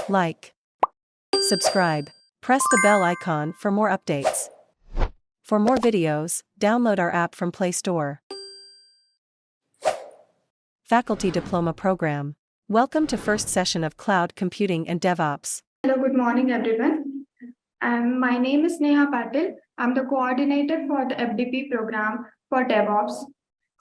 like, subscribe, press the bell icon for more updates. For more videos, download our app from Play Store. Faculty Diploma Program. Welcome to first session of Cloud Computing and DevOps. Hello, good morning everyone. My name is Neha Patil. I'm the coordinator for the FDP program for DevOps.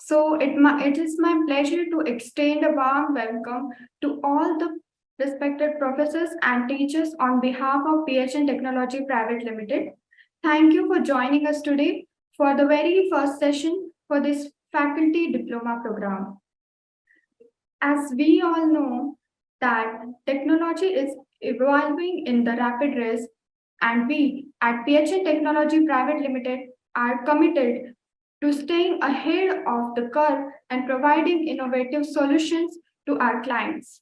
So it is my pleasure to extend a warm welcome to all the respected professors and teachers on behalf of PHN Technology Private Limited. Thank you for joining us today for the very first session for this faculty diploma program. As we all know that technology is evolving in the rapid race, and we at PHN Technology Private Limited are committed to staying ahead of the curve and providing innovative solutions to our clients.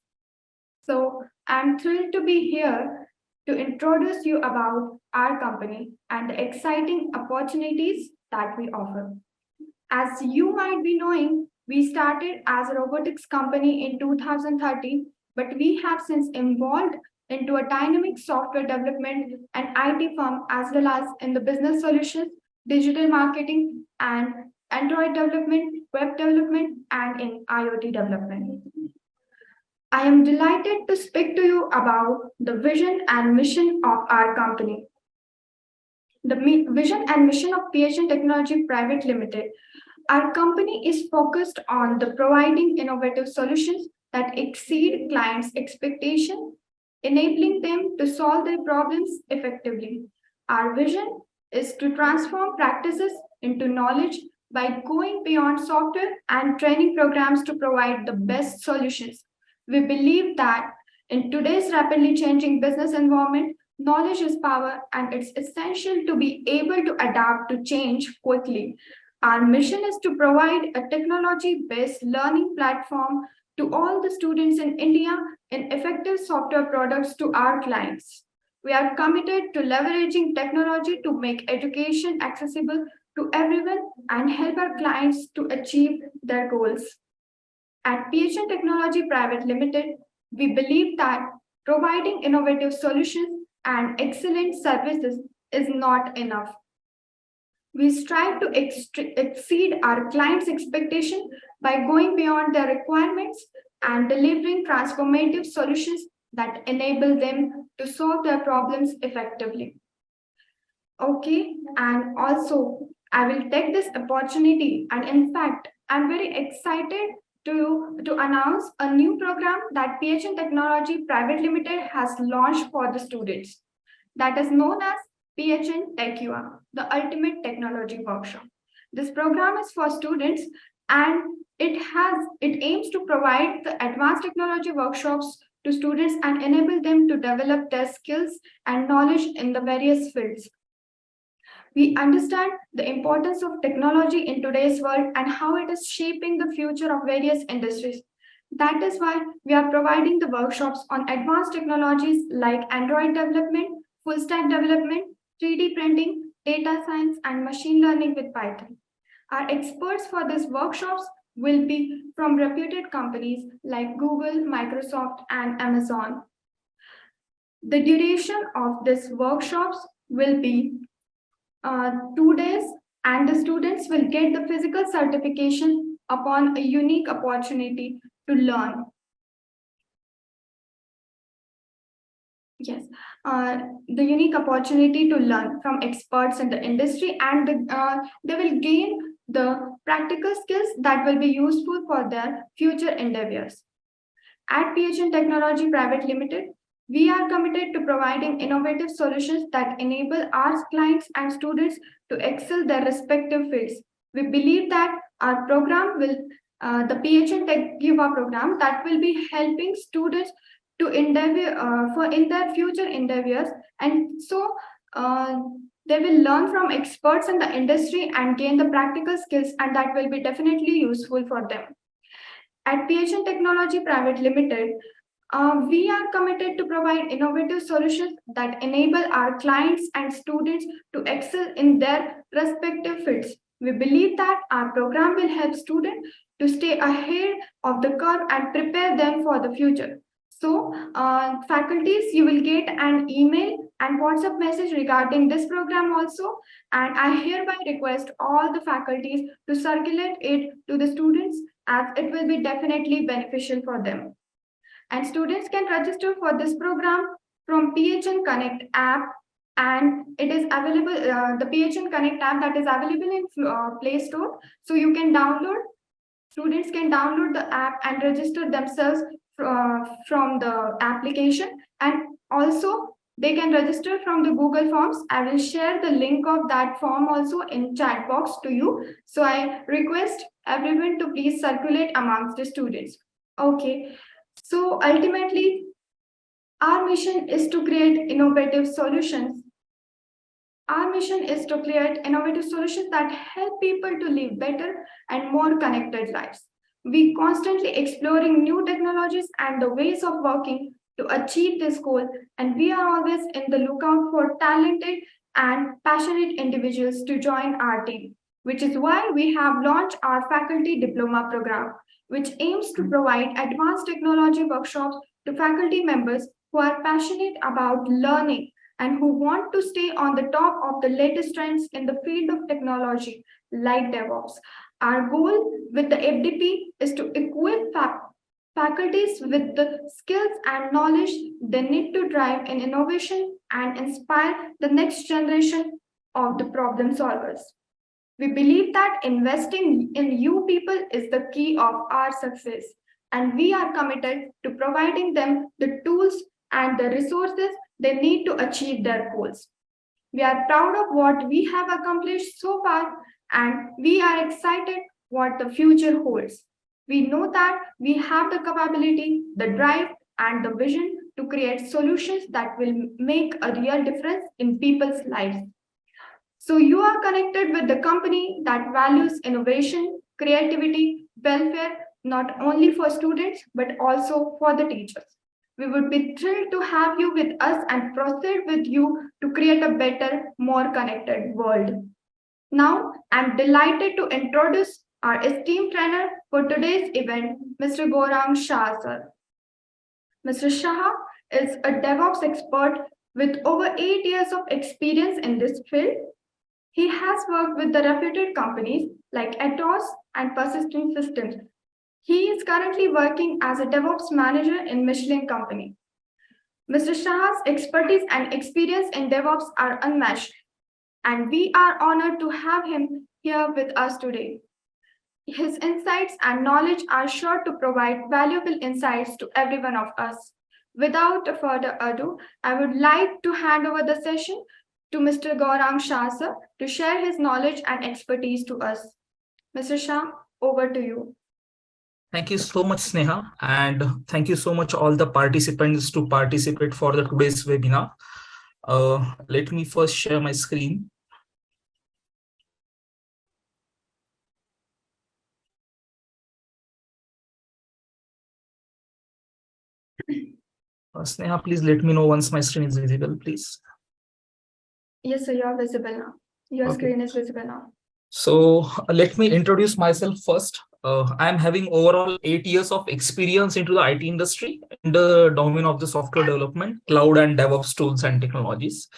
So I'm thrilled to be here to introduce you about our company and the exciting opportunities that we offer. As you might be knowing, we started as a robotics company in 2013, but we have since evolved into a dynamic software development and IT firm, as well as in the business solutions, digital marketing, and Android development, web development, and in IoT development. I am delighted to speak to you about the vision and mission of our company. The vision and mission of PHN Technology Private Limited. Our company is focused on the providing innovative solutions that exceed clients' expectations, enabling them to solve their problems effectively. Our vision is to transform practices into knowledge by going beyond software and training programs to provide the best solutions. We believe that in today's rapidly changing business environment, knowledge is power and it's essential to be able to adapt to change quickly. Our mission is to provide a technology-based learning platform to all the students in India and effective software products to our clients. We are committed to leveraging technology to make education accessible to everyone and help our clients to achieve their goals. At PHN Technology Private Limited, we believe that providing innovative solutions and excellent services is not enough. We strive to exceed our clients' expectation by going beyond their requirements and delivering transformative solutions that enable them to solve their problems effectively. Okay, and also I will take this opportunity, and in fact, I'm very excited to announce a new program that PHN Technology Private Limited has launched for the students that is known as PHN TechUA, the Ultimate Technology Workshop. This program is for students and it aims to provide the advanced technology workshops to students and enable them to develop their skills and knowledge in the various fields. We understand the importance of technology in today's world and how it is shaping the future of various industries. That is why we are providing the workshops on advanced technologies like Android development, full stack development, 3D printing, data science, and machine learning with Python. Our experts for these workshops will be from reputed companies like Google, Microsoft, and Amazon. The duration of these workshops will be 2 days, and the students will get the physical certification upon a unique opportunity to learn. Yes, the unique opportunity to learn from experts in the industry, and they will gain the practical skills that will be useful for their future endeavors. At PHN Technology Private Limited, we are committed to providing innovative solutions that enable our clients and students to excel their respective fields. We believe that our program will, the PHN Tech Yuva program, that will be helping students to endeavor for in their future endeavors, and so they will learn from experts in the industry and gain the practical skills, and that will be definitely useful for them. At PHN Technology Private Limited, we are committed to provide innovative solutions that enable our clients and students to excel in their respective fields. We believe that our program will help students to stay ahead of the curve and prepare them for the future. So, faculties, you will get an email and WhatsApp message regarding this program also. And I hereby request all the faculties to circulate it to the students, as it will be definitely beneficial for them. And students can register for this program from PHN Connect app, and it is available, the PHN Connect app that is available in Play Store. So you can download, students can download the app and register themselves from the application, and also they can register from the Google Forms. I will share the link of that form also in chat box to you. So I request everyone to please circulate amongst the students. Okay. So ultimately, our mission is to create innovative solutions. Our mission is to create innovative solutions that help people to live better and more connected lives. We constantly exploring new technologies and the ways of working to achieve this goal, and we are always in the lookout for talented and passionate individuals to join our team, which is why we have launched our faculty diploma program, which aims to provide advanced technology workshops to faculty members who are passionate about learning and who want to stay on the top of the latest trends in the field of technology like DevOps. Our goal with the FDP is to equip faculties with the skills and knowledge they need to drive in innovation and inspire the next generation of the problem solvers. We believe that investing in you people is the key of our success, and we are committed to providing them the tools and the resources they need to achieve their goals. We are proud of what we have accomplished so far, and we are excited what the future holds. We know that we have the capability, the drive, and the vision to create solutions that will make a real difference in people's lives. So you are connected with the company that values innovation, creativity, welfare, not only for students, but also for the teachers. We would be thrilled to have you with us and proceed with you to create a better, more connected world. Now, I'm delighted to introduce our esteemed trainer for today's event, Mr. Gorang Shah, sir. Mr. Shah is a DevOps expert with over 8 years of experience in this field. He has worked with the reputed companies like Atos and Persistent Systems. He is currently working as a DevOps manager in Michelin Company. Mr. Shah's expertise and experience in DevOps are unmatched, and we are honored to have him here with us today. His insights and knowledge are sure to provide valuable insights to every one of us. Without further ado, I would like to hand over the session to Mr. Gaurang Shah sir to share his knowledge and expertise to us. Mr. Shah, over to you. Thank you so much, Sneha, and thank you so much all the participants to participate for the today's webinar. Let me first share my screen. Sneha, please let me know once my screen is visible, please. Yes, sir, you are visible now. Your screen is visible now. So let me introduce myself first. I am having overall 8 years of experience into the IT industry in the domain of the software development, cloud and DevOps tools and technologies.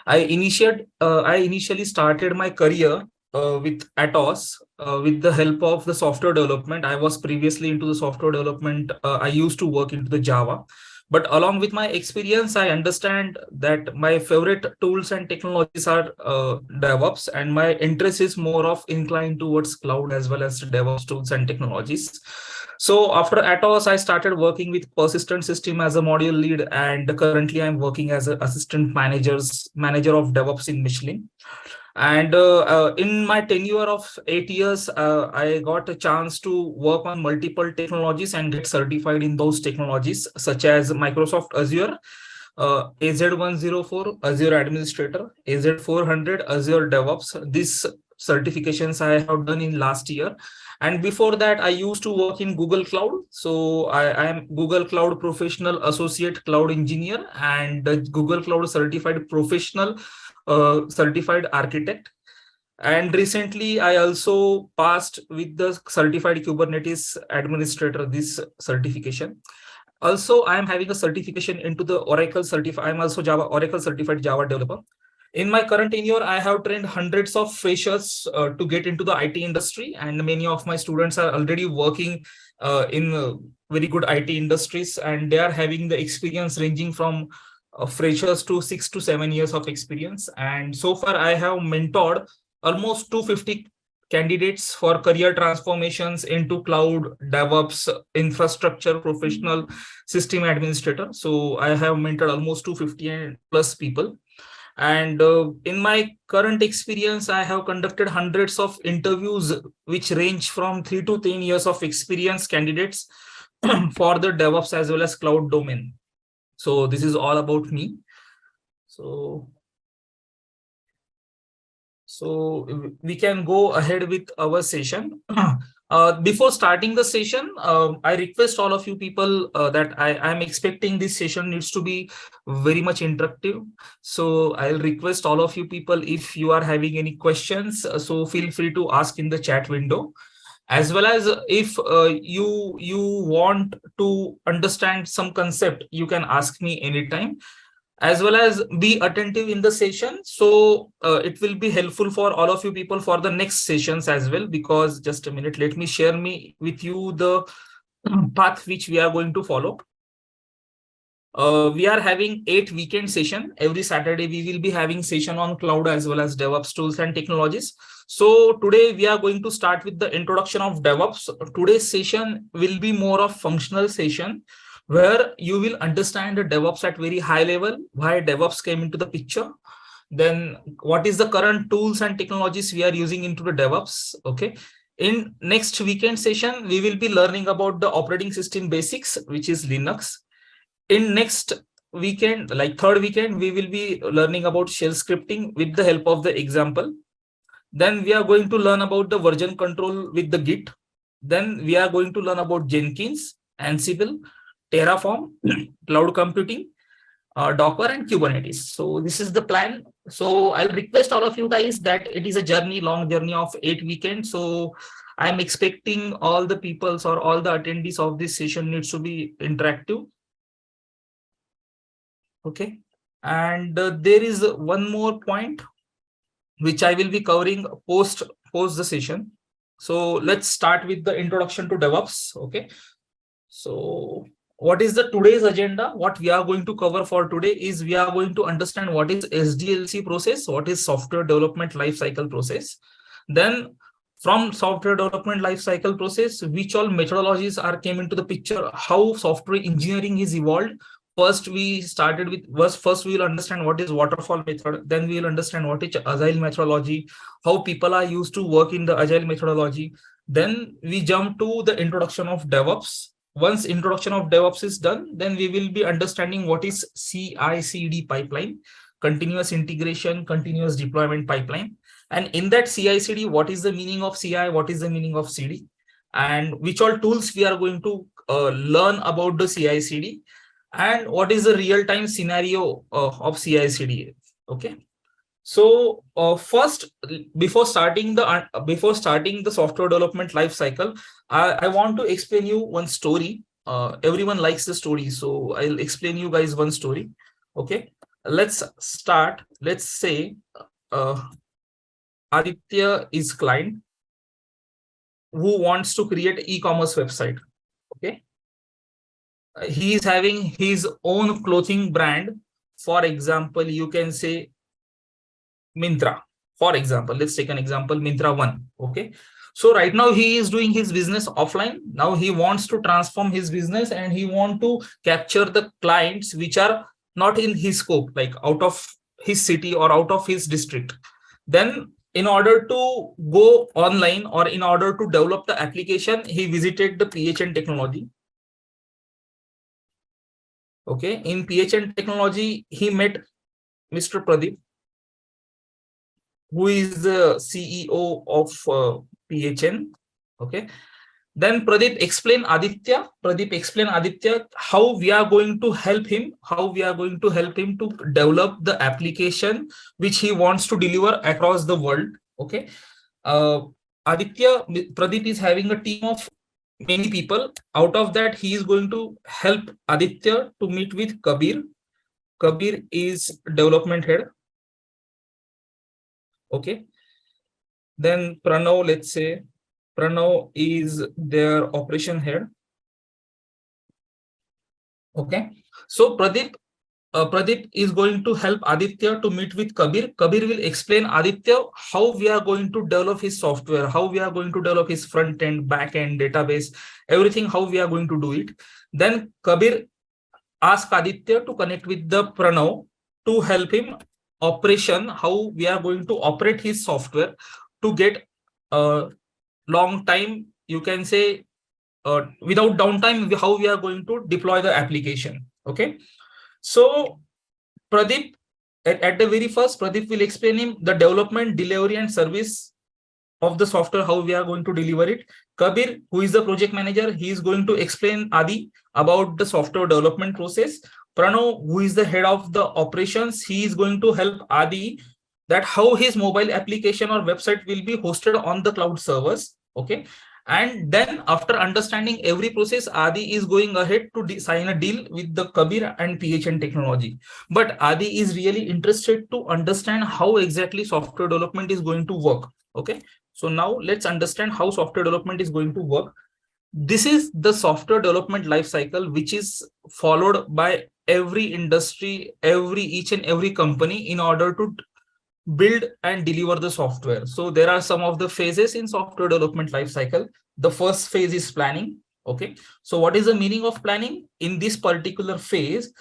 I initially started my career with Atos with the help of the software development. I was previously into the software development. I used to work into the Java. But along with my experience, I understand that my favorite tools and technologies are DevOps, and my interest is more of inclined towards cloud as well as DevOps tools and technologies. So after Atos, I started working with Persistent System as a module lead, and currently I'm working as an assistant manager of DevOps in Michelin. And in my tenure of 8 years, I got a chance to work on multiple technologies and get certified in those technologies, such as Microsoft Azure, AZ104, Azure Administrator, AZ400, Azure DevOps. These certifications I have done in last year. And before that, I used to work in Google Cloud. So I am Google Cloud Professional Associate Cloud Engineer and Google Cloud Certified Professional Certified Architect. And recently, I also passed with the Certified Kubernetes Administrator, this certification. Also, I am having a certification into the Oracle certified. I am also Oracle certified Java developer. In my current tenure, I have trained hundreds of freshers to get into the IT industry, and many of my students are already working in very good IT industries, and they are having the experience ranging from freshers to 6 to 7 years of experience. And so far, I have mentored almost 250 candidates for career transformations into cloud, DevOps, infrastructure professional, system administrator. So I have mentored almost 250 plus people. And in my current experience, I have conducted hundreds of interviews, which range from 3 to 10 years of experience candidates for the DevOps as well as cloud domain. So this is all about me. So we can go ahead with our session. Before starting the session, I request all of you people that I'm expecting this session needs to be very much interactive. So I'll request all of you people, if you are having any questions, so feel free to ask in the chat window. As well as if you want to understand some concept, you can ask me anytime. As well as be attentive in the session, so it will be helpful for all of you people for the next sessions as well. Because just a minute, let me share me with you the path which we are going to follow. We are having 8 weekend session. Every Saturday we will be having session on cloud as well as DevOps tools and technologies. So today we are going to start with the introduction of DevOps. Today's session will be more of functional session, where you will understand the DevOps at very high level, why DevOps came into the picture, then what is the current tools and technologies we are using into the DevOps. Okay. In next weekend session, we will be learning about the operating system basics, which is Linux. In next weekend, like third weekend, we will be learning about shell scripting with the help of the example. Then we are going to learn about the version control with the Git. Then we are going to learn about Jenkins, Ansible, Terraform, cloud computing, Docker, and Kubernetes. So this is the plan. So I'll request all of you guys that it is a journey, long journey of 8 weekends. So I'm expecting all the peoples or all the attendees of this session needs to be interactive. Okay. And there is one more point which I will be covering post the session. So let's start with the introduction to DevOps. Okay. So what is the today's agenda? What we are going to cover for today is we are going to understand what is SDLC process, what is software development lifecycle process. Then from software development lifecycle process, which all methodologies are came into the picture, how software engineering is evolved. First, we started with first we will understand what is waterfall method. Then we will understand what is agile methodology, how people are used to work in the agile methodology. Then we jump to the introduction of DevOps. Once introduction of DevOps is done, then we will be understanding what is CI/CD pipeline, continuous integration, continuous deployment pipeline. And in that CI/CD, what is the meaning of CI? What is the meaning of CD? And which all tools we are going to learn about the CI/CD, and what is the real-time scenario of CI/CD? Okay. So first, before starting the software development life cycle, I want to explain you one story. Everyone likes the story, so I'll explain you guys one story. Okay, let's start. Let's say Aditya is client who wants to create e-commerce website. Okay, he is having his own clothing brand. For example, you can say Mintra. For example, let's take an example, Mintra 1. Okay. So right now he is doing his business offline. Now he wants to transform his business and he wants to capture the clients which are not in his scope, like out of his city or out of his district. Then in order to go online or in order to develop the application, he visited the PHN Technology. Okay. In PHN Technology, he met Mr. Pradeep, who is the CEO of PHN. Okay. Then Pradeep explain Aditya. How we are going to help him, to develop the application which he wants to deliver across the world. Okay. Pradeep is having a team of many people. Out of that, he is going to help Aditya to meet with Kabir. Kabir is development head. Okay. Then Pranav, let's say Pranav is their operation head. Okay. So Pradeep is going to help Aditya to meet with Kabir. Kabir will explain Aditya how we are going to develop his software, how we are going to develop his front end, back end, database, everything, how we are going to do it. Then Kabir ask Aditya to connect with the Pranav to help him operation, how we are going to operate his software to get a long time, you can say, without downtime, how we are going to deploy the application. Okay. So Pradeep, at the very first, Pradeep will explain him the development, delivery, and service of the software, how we are going to deliver it. Kabir, who is the project manager, he is going to explain Adi about the software development process. Pranav, who is the head of the operations, he is going to help Adi that how his mobile application or website will be hosted on the cloud servers. Okay. And then after understanding every process, Adi is going ahead to sign a deal with the Kabir and PHN Technology. But Adi is really interested to understand how exactly software development is going to work. Okay. So now let's understand how software development is going to work. This is the software development life cycle, which is followed by every industry, each and every company in order to build and deliver the software. So there are some of the phases in software development life cycle. The first phase is planning. Okay. So what is the meaning of planning? In this particular phase,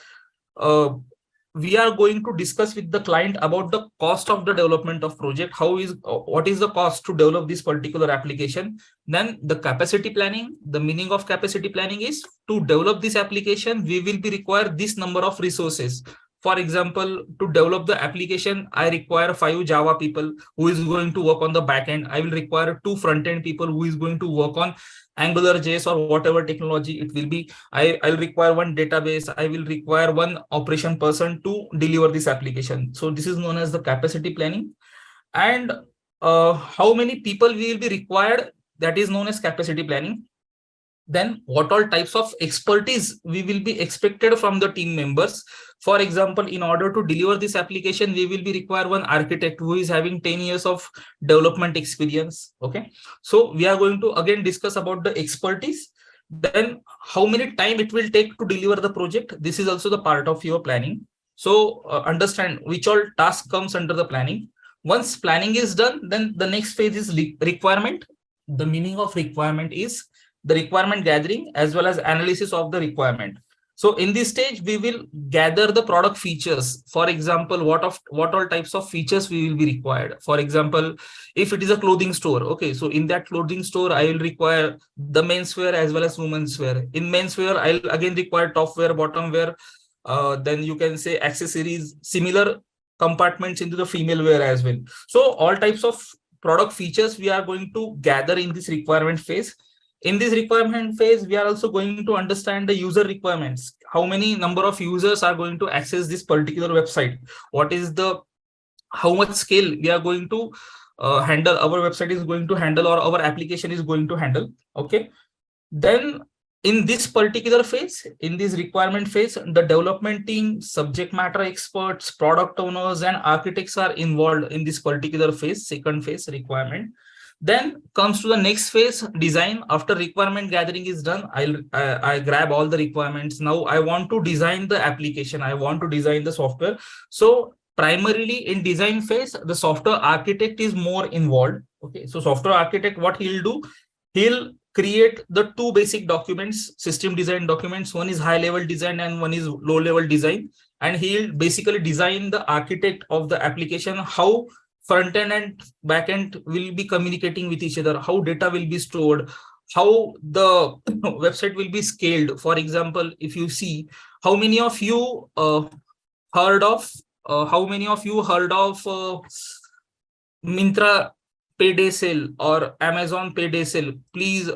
we are going to discuss with the client about the cost of the development of project. What is the cost to develop this particular application? Then the capacity planning. The meaning of capacity planning is to develop this application, we will be require this number of resources. For example, to develop the application, I require 5 Java people who is going to work on the back end. I will require 2 front end people who is going to work on AngularJS or whatever technology it will be. I'll require 1 database. I will require 1 operation person to deliver this application. So this is known as the capacity planning. And how many people will be required, that is known as capacity planning. Then what all types of expertise we will be expected from the team members. For example, in order to deliver this application, we will be require 1 architect who is having 10 years of development experience. Okay. So we are going to again discuss about the expertise. Then how many time it will take to deliver the project. This is also the part of your planning. So understand which all task comes under the planning. Once planning is done, then the next phase is requirement. The meaning of requirement is the requirement gathering as well as analysis of the requirement. So in this stage, we will gather the product features. For example, what all types of features we will be required. For example, if it is a clothing store, okay, so in that clothing store, I will require the menswear as well as women's wear. In menswear, I'll again require top wear, bottom wear. Then you can say accessories, similar compartments into the female wear as well. So all types of product features we are going to gather in this requirement phase. In this requirement phase, we are also going to understand the user requirements. How many number of users are going to access this particular website? What is how much scale we are going to handle, our website is going to handle, or our application is going to handle. Okay. Then in this particular phase, in this requirement phase, the development team, subject matter experts, product owners, and architects are involved in this particular phase, second phase, requirement. Then comes to the next phase, design. After requirement gathering is done, I grab all the requirements. Now I want to design the application. I want to design the software. So primarily in design phase, the software architect is more involved. Okay, so software architect, what he'll do, he'll create the 2 basic documents, system design documents. One is high level design and one is low level design. And he'll basically design the architect of the application, how front end and back end will be communicating with each other, how data will be stored, how the website will be scaled. For example, if you see, how many of you heard of Myntra payday sale or Amazon payday sale? Please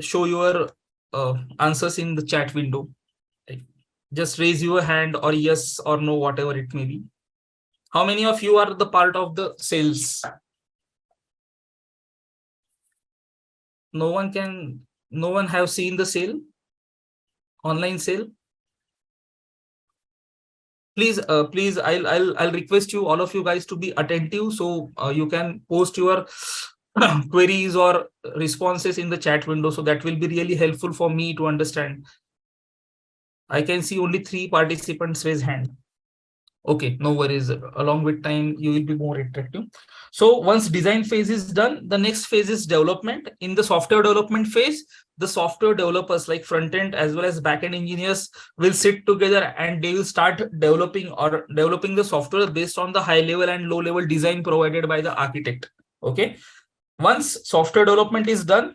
show your answers in the chat window. Just raise your hand, or yes or no, whatever it may be. How many of you are the part of the sales? No one can No one have seen the sale, online sale? Please, I'll request you, all of you guys, to be attentive, so you can post your queries or responses in the chat window. So that will be really helpful for me to understand. I can see only 3 participants raise hand. Okay, no worries. Along with time, you will be more interactive. So once design phase is done, the next phase is development. In the software development phase, the software developers like front end as well as back end engineers will sit together and they will start developing the software based on the high level and low level design provided by the architect. Okay. Once software development is done,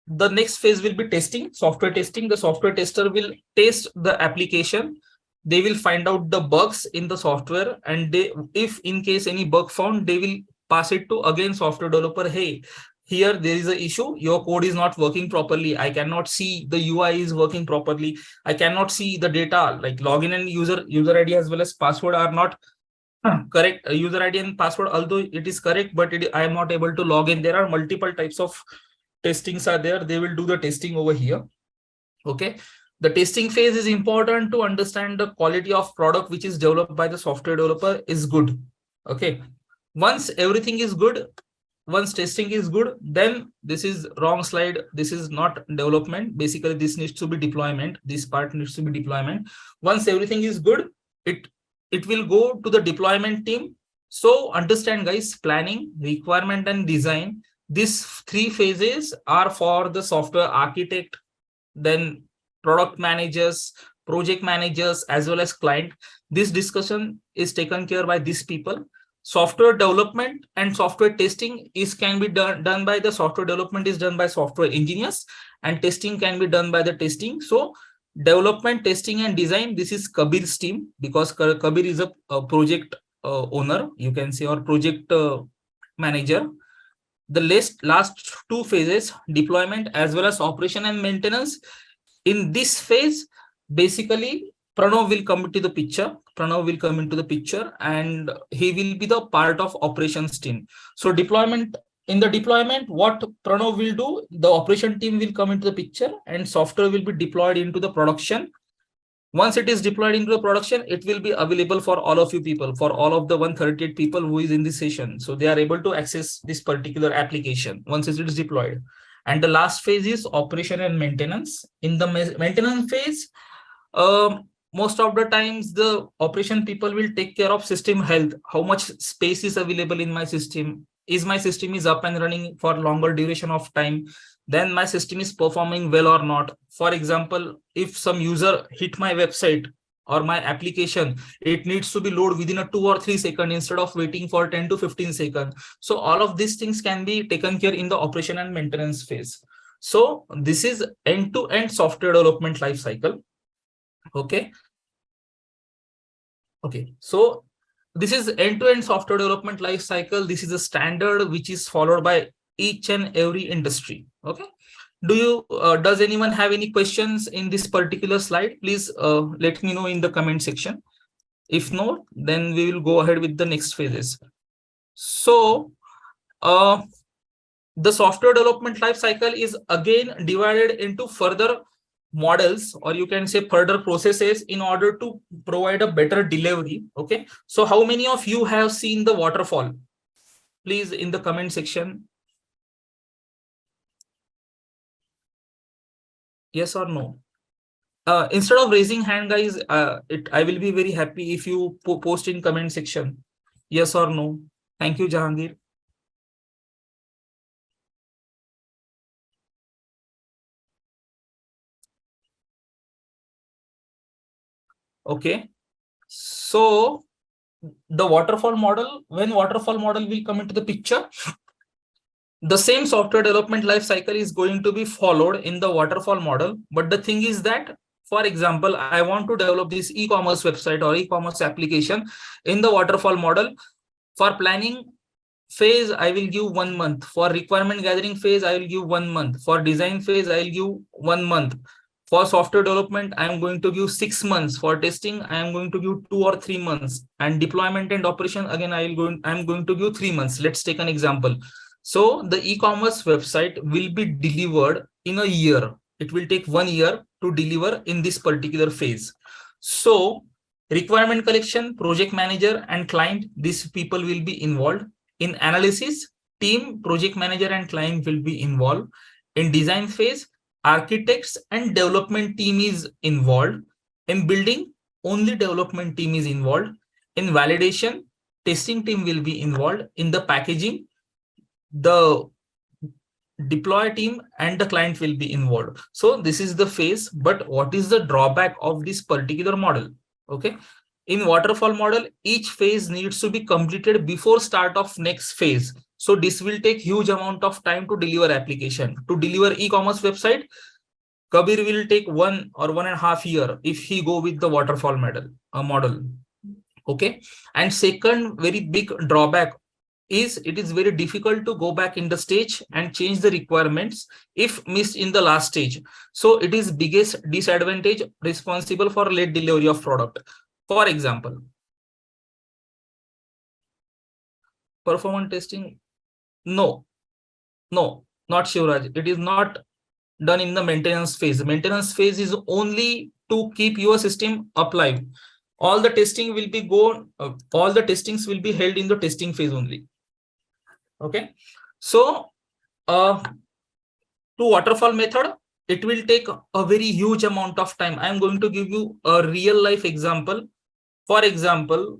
the next phase will be testing, software testing. The software tester will test the application. They will find out the bugs in the software, and they, if in case any bug found, they will pass it to again software developer. Hey, here there is an issue. Your code is not working properly. I cannot see the UI is working properly. I cannot see the data like login and user ID as well as password are not correct. User ID and password, although it is correct, but I am not able to log in. There are multiple types of testings are there. They will do the testing over here. Okay. The testing phase is important to understand the quality of product which is developed by the software developer is good. Okay. Once everything is good, once testing is good, then this is wrong slide. This is not development. Basically, this needs to be deployment. This part needs to be deployment. Once everything is good, it will go to the deployment team. So understand, guys, planning, requirement, and design. These 3 phases are for the software architect, then product managers, project managers, as well as client. This discussion is taken care by these people. Software development and software testing can be done by the software development is done by software engineers, and testing can be done by the testing. So development, testing, and design, this is Kabir's team, because Kabir is a project owner, you can say, or project manager. The last 2 phases, deployment as well as operation and maintenance. In this phase, basically, Pranav will come into the picture. Pranav will come into the picture, and he will be the part of operations team. So deployment, in the deployment, what Pranav will do, the operation team will come into the picture, and software will be deployed into the production. Once it is deployed into the production, it will be available for all of you people, for all of the 138 people who is in this session. So they are able to access this particular application once it is deployed. And the last phase is operation and maintenance. In the maintenance phase, most of the times the operation people will take care of system health. How much space is available in my system? Is my system is up and running for longer duration of time? Then my system is performing well or not. For example, if some user hit my website or my application, it needs to be loaded within a 2 or 3 seconds instead of waiting for 10 to 15 seconds. So all of these things can be taken care in the operation and maintenance phase. So this is end-to-end software development life cycle. Okay. Okay. So this is end-to-end software development life cycle. This is a standard which is followed by each and every industry. Okay. Does anyone have any questions in this particular slide? Please let me know in the comment section. If not, then we will go ahead with the next phases. So the software development life cycle is again divided into further models, or you can say further processes, in order to provide a better delivery. Okay. So how many of you have seen the waterfall? Please in the comment section. Yes or no? Instead of raising hand, guys, I will be very happy if you post in comment section. Yes or no? Thank you, Jahangir. Okay. So the waterfall model, when waterfall model will come into the picture, the same software development life cycle is going to be followed in the waterfall model. But the thing is that, for example, I want to develop this e-commerce website or e-commerce application in the waterfall model. For planning phase, I will give 1 month. For requirement gathering phase, I will give 1 month. For design phase, I will give 1 month. For software development, I am going to give 6 months. For testing, I am going to give 2 or 3 months. And deployment and operation, again, I am going to give 3 months. Let's take an example. So the e-commerce website will be delivered in a year. It will take 1 year to deliver in this particular phase. So requirement collection, project manager and client, these people will be involved. In analysis, team, project manager and client will be involved. In design phase, architects and development team is involved. In building, only development team is involved. In validation, testing team will be involved. In the packaging, the deploy team and the client will be involved. So this is the phase. But what is the drawback of this particular model? Okay, in waterfall model, each phase needs to be completed before start of next phase. So this will take huge amount of time to deliver application. To deliver e-commerce website, Kabir will take 1 or 1.5 years if he go with the waterfall model. Okay, and second very big drawback is it is very difficult to go back in the stage and change the requirements if missed in the last stage. So it is biggest disadvantage responsible for late delivery of product. For example, performance testing. No, not Shivraj. It is not done in the maintenance phase. Maintenance phase is only to keep your system alive. All the testing will be all the testings will be held in the testing phase only. Okay, so to waterfall method, it will take a very huge amount of time. I am going to give you a real life example. For example,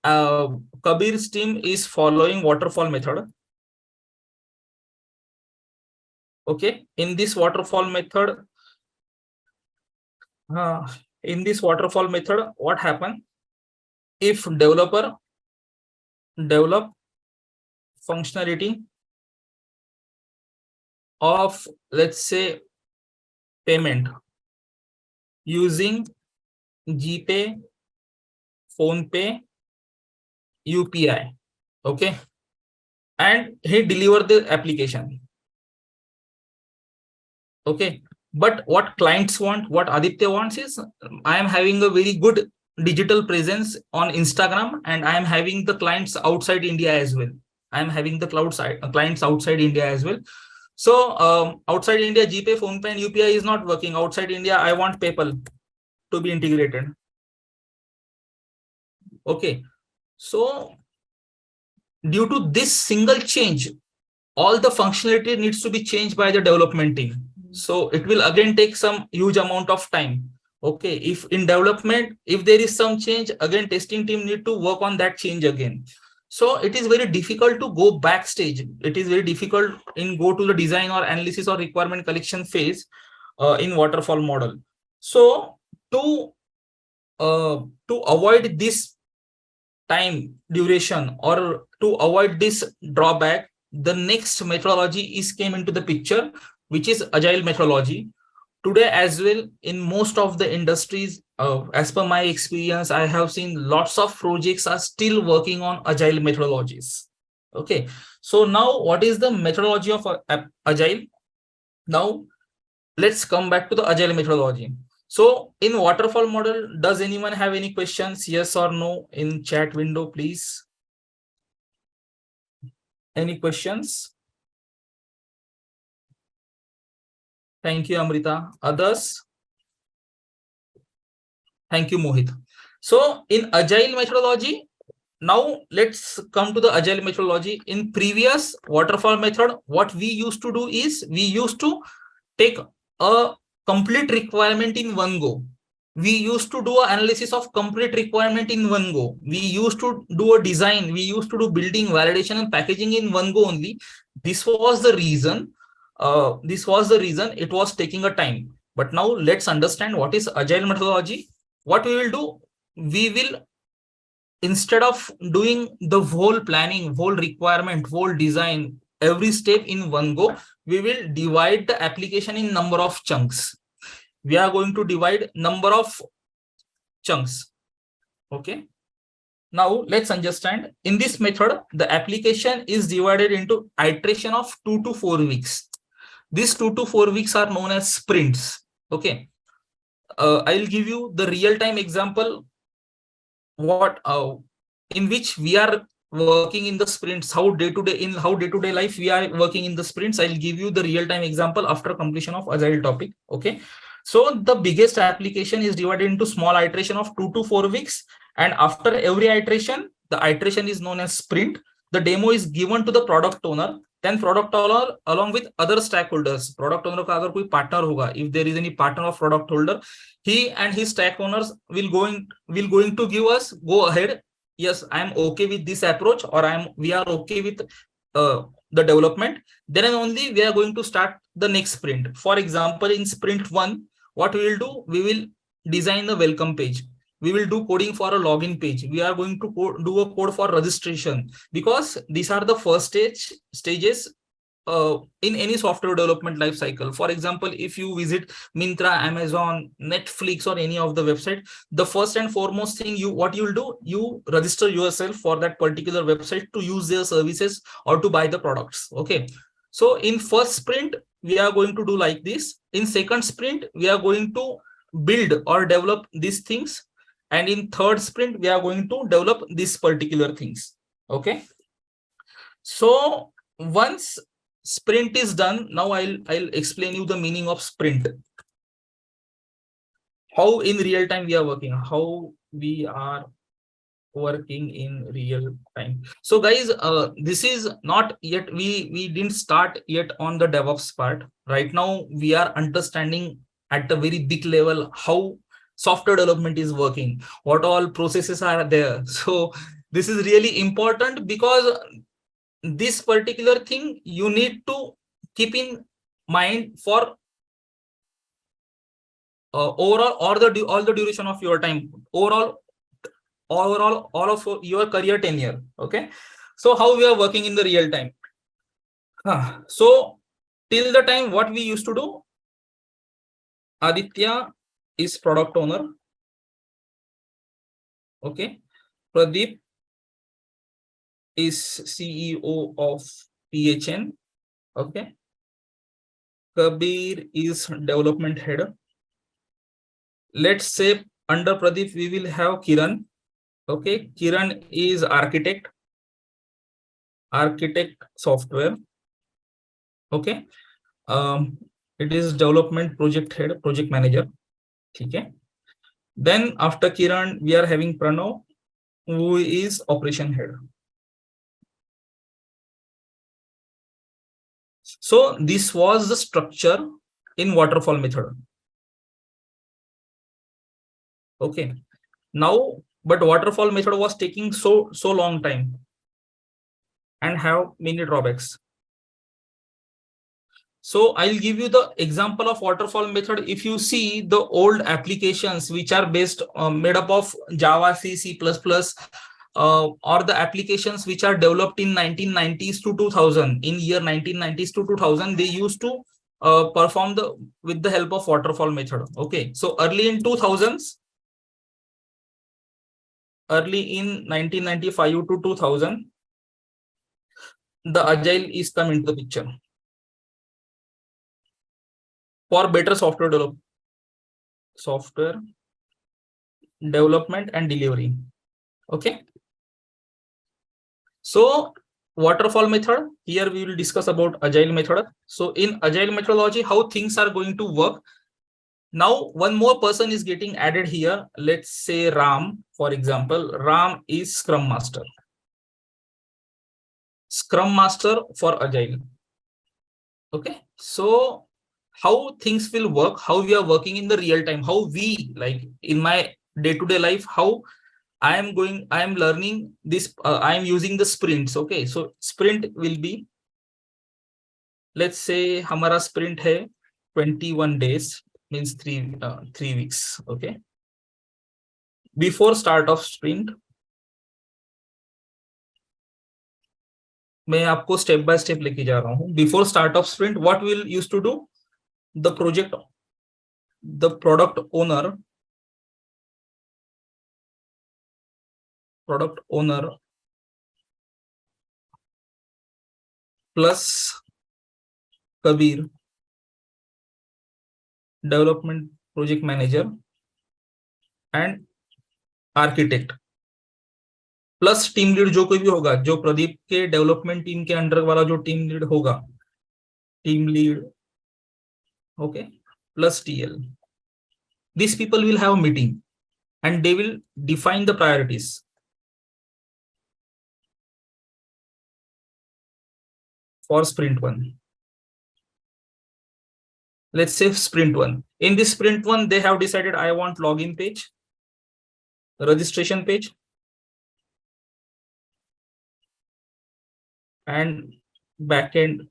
Kabir's team is following waterfall method. Okay, in this waterfall method, what happen if developer develop functionality of, let's say, payment using GPay, PhonePe, UPI. Okay, and he deliver the application. Okay, but what clients want, what Aditya wants is, I am having a very good digital presence on Instagram and I am having the clients outside India as well. I am having the clients outside India as well. So outside India, GPay, PhonePe and UPI is not working. Outside India, I want PayPal to be integrated. Okay, so due to this single change, all the functionality needs to be changed by the development team. So it will again take some huge amount of time. Okay, if in development, if there is some change, again testing team need to work on that change again. So it is very difficult to go backstage. It is very difficult in go to the design or analysis or requirement collection phase in waterfall model. So to avoid this time duration or to avoid this drawback, the next methodology is came into the picture, which is agile methodology. Today as well, in most of the industries, as per my experience, I have seen lots of projects are still working on agile methodologies. Okay, so now what is the methodology of agile? Now let's come back to the agile methodology. So in waterfall model, does anyone have any questions? Yes or no in chat window, please. Any questions? Thank you, Amrita. Others? Thank you, Mohit. So in agile methodology, now let's come to the agile methodology. In previous waterfall method, what we used to do is we used to take a complete requirement in one go. We used to do an analysis of complete requirement in one go. We used to do a design. We used to do building, validation, and packaging in one go only. This was the reason. It was taking a time. But now let's understand what is agile methodology. What we will do, we will, instead of doing the whole planning, whole requirement, whole design, every step in one go, we will divide the application in number of chunks. We are going to divide number of chunks. Okay. Now let's understand. In this method, the application is divided into iteration of 2 to 4 weeks. These 2 to 4 weeks are known as sprints. Okay. I'll give you the real-time example in which we are working in the sprints, how day to day life we are working in the sprints. I'll give you the real time example after completion of agile topic. Okay, so the biggest application is divided into small iteration of 2 to 4 weeks, and after every iteration, the iteration is known as sprint. The demo is given to the product owner, then product owner along with other stakeholders, product owner का अगर कोई partner होगा, if there is any partner of product holder, he and his stakeholders will going to give us go ahead. Yes, I am okay with this approach, or we are okay with the development. Then and only we are going to start the next sprint. For example, in sprint 1, what we will do, we will design the welcome page, we will do coding for a login page, we are going to do a code for registration, because these are the first stages in any software development life cycle. For example, if you visit Myntra, Amazon, Netflix, or any of the website, the first and foremost thing what you will do, you register yourself for that particular website to use their services or to buy the products. Okay, so in first sprint we are going to do like this. In second sprint we are going to build or develop these things, and in third sprint we are going to develop these particular things. Okay, so once sprint is done, now I'll explain you the meaning of sprint, how in real time we are working, how we are working in real time. So guys, this is not yet, we didn't start yet on the DevOps part. Right now we are understanding at a very big level how software development is working, what all processes are there. So this is really important, because this particular thing you need to keep in mind for overall, or all the duration of your time, overall all of your career tenure. Okay, so how we are working in the real time. So till the time, what we used to do, Aditya is product owner. Okay, Pradeep is CEO of PHN. Okay, Kabir is development head. Let's say under Pradeep we will have Kiran. Okay, Kiran is architect software. Okay, it is development project head, project manager. Okay, then after Kiran we are having Pranav, who is operation head. So this was the structure in waterfall method. Okay, now but waterfall method was taking so long time and have many drawbacks. So I'll give you the example of waterfall method. If you see the old applications which are made up of Java, C++, or the applications which are developed in 1990s to 2000, in year 1990s to 2000, they used to perform with the help of waterfall method. Okay, so early in 2000s, early in 1995 to 2000, the agile is come into the picture for better software development and delivery. Okay, so waterfall method, here we will discuss about agile method. So in agile methodology, how things are going to work. Now one more person is getting added here. Let's say Ram, for example. Ram is Scrum Master for agile. Okay, so how things will work, how we are working in the real time, how we, like in my day-to-day life, how I am learning this, I am using the sprints. Okay, so sprint will be, let's say हमारा sprint है 21 days, means 3 weeks. Okay, before start of sprint, मैं आपको step by step लेके जा रहा हूँ. Before start of sprint, what we'll used to do, the product owner plus Kabir, development project manager and architect, plus team lead जो कोई भी होगा, जो प्रदीप के डेवलपमेंट टीम के अंडर वाला जो टीम लीड होगा, team lead, okay, plus TL. These people will have a meeting and they will define the priorities for sprint one. Let's say sprint one. In this sprint one, they have decided I want login page, registration page, and backend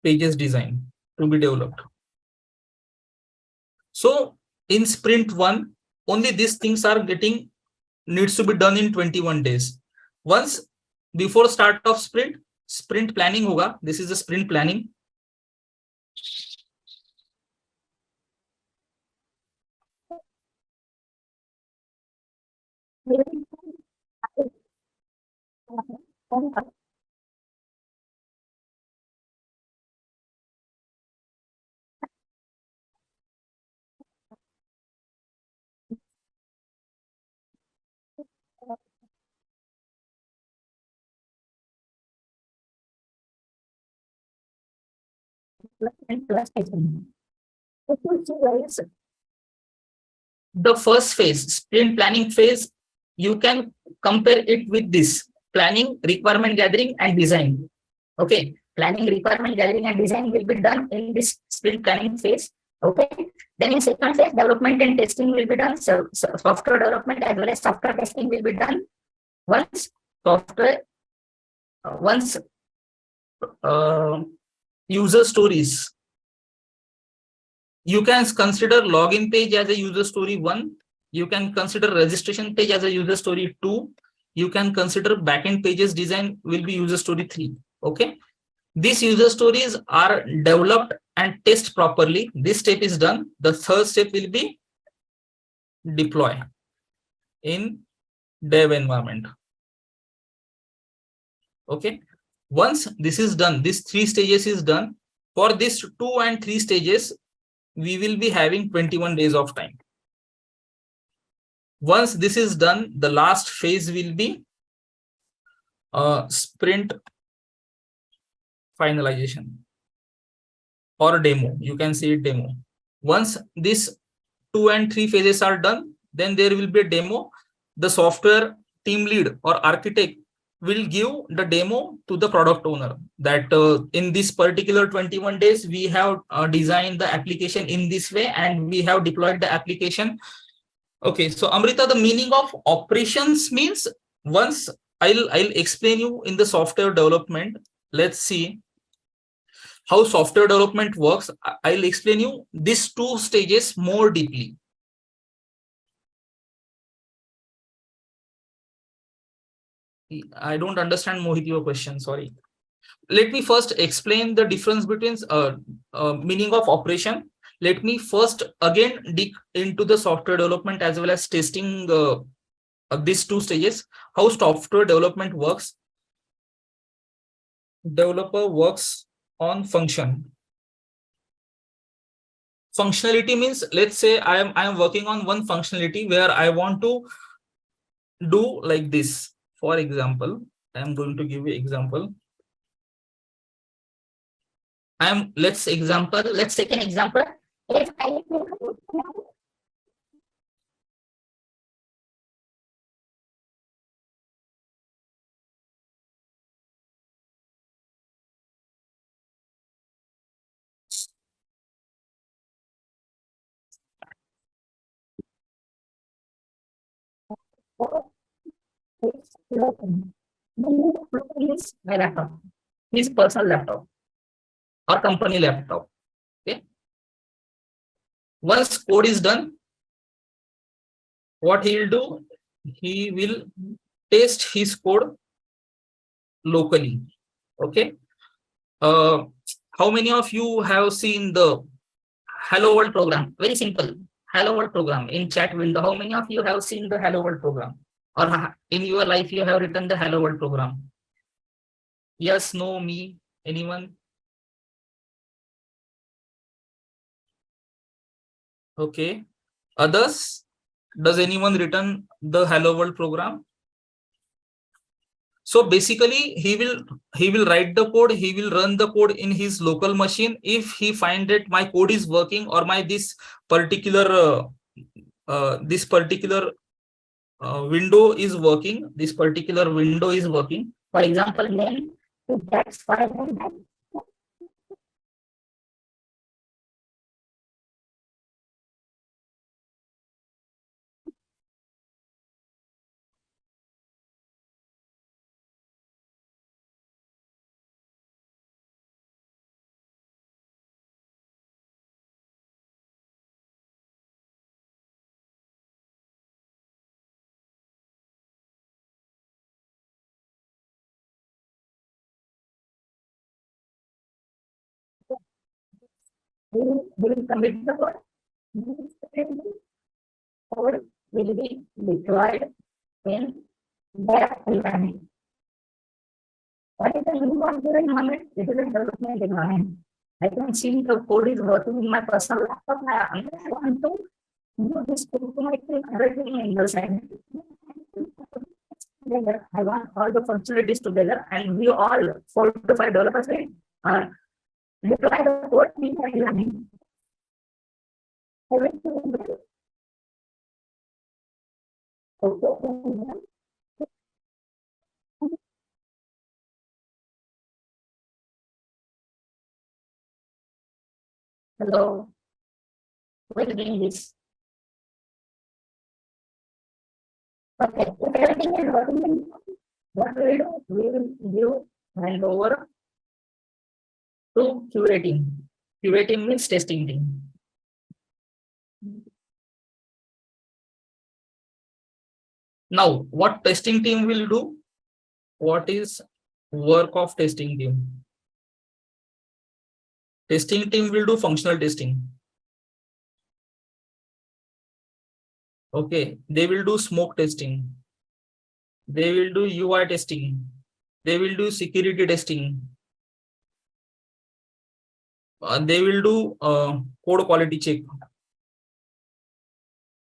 pages design to be developed. So in sprint one, only these things are needs to be done in 21 days. Once before start of sprint planning hoga. This is the sprint planning. The first phase, sprint planning phase, you can compare it with this planning, requirement gathering, and design. Okay, planning, requirement gathering, and design will be done in this sprint planning phase. Okay, then in second phase, development and testing will be done. So software development as well as software testing will be done. Once software, once user stories, you can consider login page as a user story 1. You can consider registration page as a user story 2. You can consider backend pages design will be user story 3. Okay. These user stories are developed and test properly. This step is done. The third step will be deploy in dev environment. Okay. Once this is done, this 3 stages is done. For this 2 and 3 stages, we will be having 21 days of time. Once this is done, the last phase will be sprint finalization or demo. You can see it demo. Once these 2 and 3 phases are done, then there will be a demo. The software team lead or architect will give the demo to the product owner that in this particular 21 days, we have designed the application in this way and we have deployed the application. Okay, so Amrita, the meaning of operations means once I'll explain you in the software development. Let's see how software development works. I'll explain you these 2 stages more deeply. I don't understand, Mohit, your question. Sorry. Let me first explain the difference between meaning of operation. Let me first again dig into the software development as well as testing these 2 stages. How software development works. Developer works on function. Functionality means, let's say I am working on one functionality where I want to do like this. For example, I am going to give you example. Let's take an example. If I is my laptop, his personal laptop or company laptop. Okay. Once code is done, what he will do, he will test his code locally. Okay. How many of you have seen the Hello World program? Very simple. Hello World program in chat window. How many of you have seen the Hello World program? Or in your life, you have written the Hello World program? Yes, no, me, anyone? Okay. Others? Does anyone written the hello world program? So basically he will write the code, he will run the code in his local machine. If he find that my code is working or my this particular window is working, this particular window is working. For example, name to text file. Will commit the code. Code will be deployed in their environment. What is the meaning of the environment? It is a development environment. I can see the code is working in my personal laptop. I want to do this code to my everything in the side. I want all the functionalities together, and we all 4 to 5 developers will deploy the code in my environment. Hello, we're doing this. Okay, if everything is working, what we will do, we will give hand over to curating. Curating means testing team. Now, what testing team will do? What is work of testing team? Testing team will do functional testing. Okay, they will do smoke testing. They will do UI testing. They will do security testing. They will do code quality check.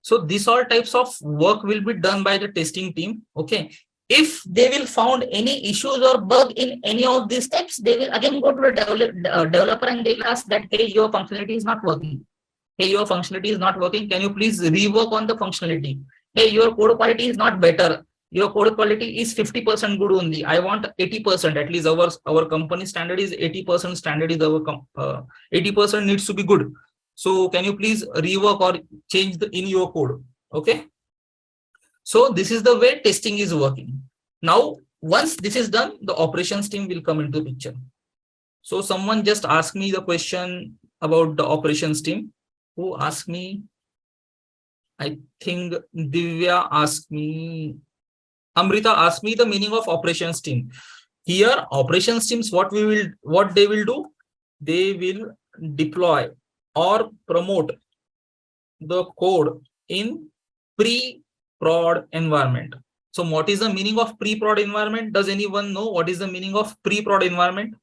So these all types of work will be done by the testing team. Okay. If they will found any issues or bug in any of these steps, they will again go to the developer and they will ask that, hey, your functionality is not working. Hey, your functionality is not working. Can you please rework on the functionality? Hey, your code quality is not better. Your code quality is 50% good only. I want 80%. At least our company standard is 80% standard is our 80% needs to be good. So can you please rework or change in your code? Okay. So this is the way testing is working. Now, once this is done, the operations team will come into picture. So someone just asked me the question about the operations team. Who asked me? I think Divya asked me. Amrita asked me the meaning of operations team. Here, operations teams, what they will do? They will deploy or promote the code in pre-prod environment. So what is the meaning of pre-prod environment? Does anyone know what is the meaning of pre-prod environment?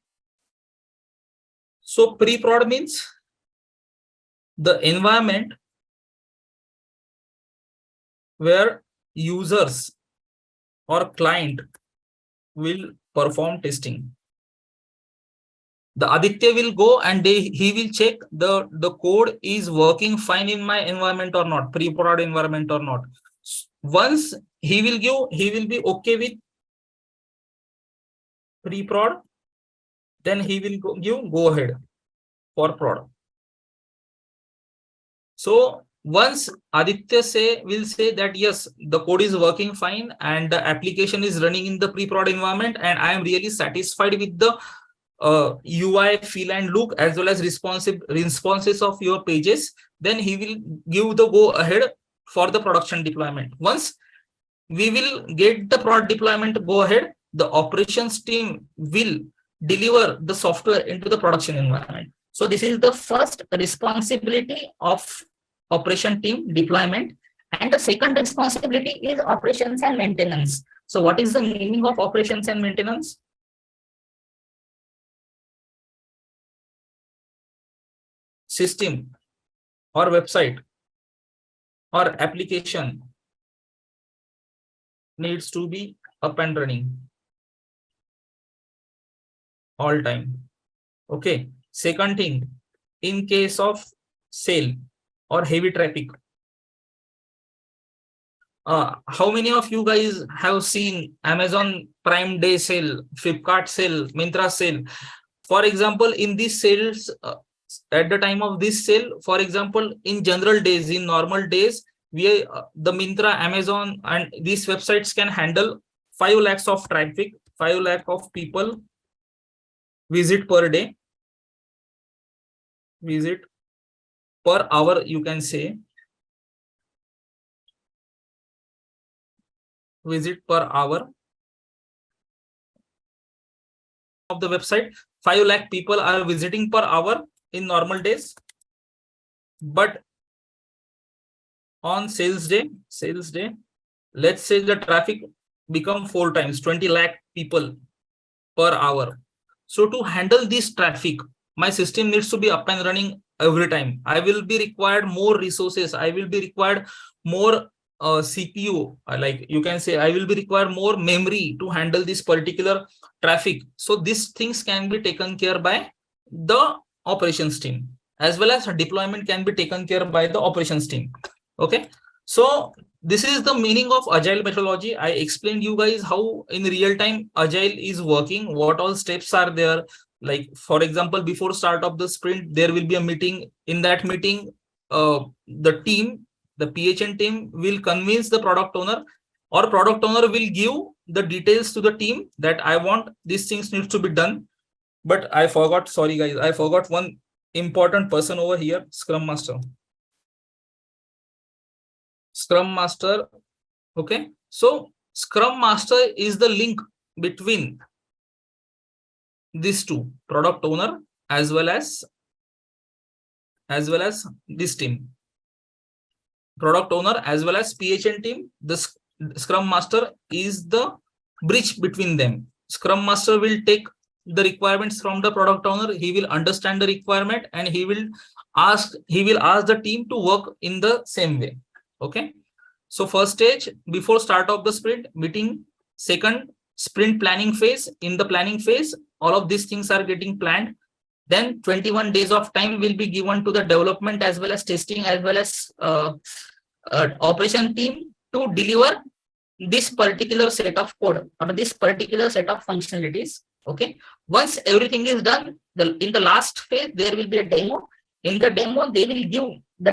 So pre-prod means the environment where users or client will perform testing. The Aditya will go and he will check the code is working fine in my environment or not, pre-prod environment or not. Once he will be okay with pre-prod, then he will go ahead for prod. So once Aditya will say that yes, the code is working fine and the application is running in the pre-prod environment and I am really satisfied with the UI feel and look as well as responses of your pages, then he will give the go ahead for the production deployment. Once we will get the prod deployment go ahead, the operations team will deliver the software into the production environment. So this is the first responsibility of operation team, deployment. And the second responsibility is operations and maintenance. So what is the meaning of operations and maintenance? System or website. or application needs to be up and running all time. Okay. Second thing, in case of sale or heavy traffic, how many of you guys have seen Amazon Prime Day sale, Flipkart sale, Myntra sale? For example, in these sales, at the time of this sale, for example, in general days, in normal days, we the Myntra, Amazon, and these websites can handle 5 lakhs of traffic, 5 lakh of people visit per day, visit per hour, you can say, visit per hour of the website. 5 lakh people are visiting per hour in normal days, but on sales day, let's say the traffic become 4 times, 20 lakh people per hour. So to handle this traffic, my system needs to be up and running every time. I will be required more resources. I will be required more CPU. Like you can say, I will be required more memory to handle this particular traffic. So these things can be taken care by the operations team, as well as deployment can be taken care by the operations team. Okay. So this is the meaning of agile methodology. I explained you guys how in real time agile is working, what all steps are there. Like for example, before start of the sprint, there will be a meeting. In that meeting, the team, the PHN team will convince the product owner, or product owner will give the details to the team that I want these things needs to be done. But I forgot, sorry guys, I forgot one important person over here, Scrum Master. Scrum Master. Okay. So Scrum Master is the link between these two, product owner as well as this team. Product owner as well as PHN team. The Scrum Master is the bridge between them. Scrum Master will take the requirements from the product owner. He will understand the requirement and he will ask the team to work in the same way. Okay. So first stage, before start of the sprint meeting. Second, sprint planning phase. In the planning phase, all of these things are getting planned. Then 21 days of time will be given to the development as well as testing as well as operation team to deliver this particular set of code or this particular set of functionalities. Okay. Once everything is done, in the last phase, there will be a demo. In the demo, the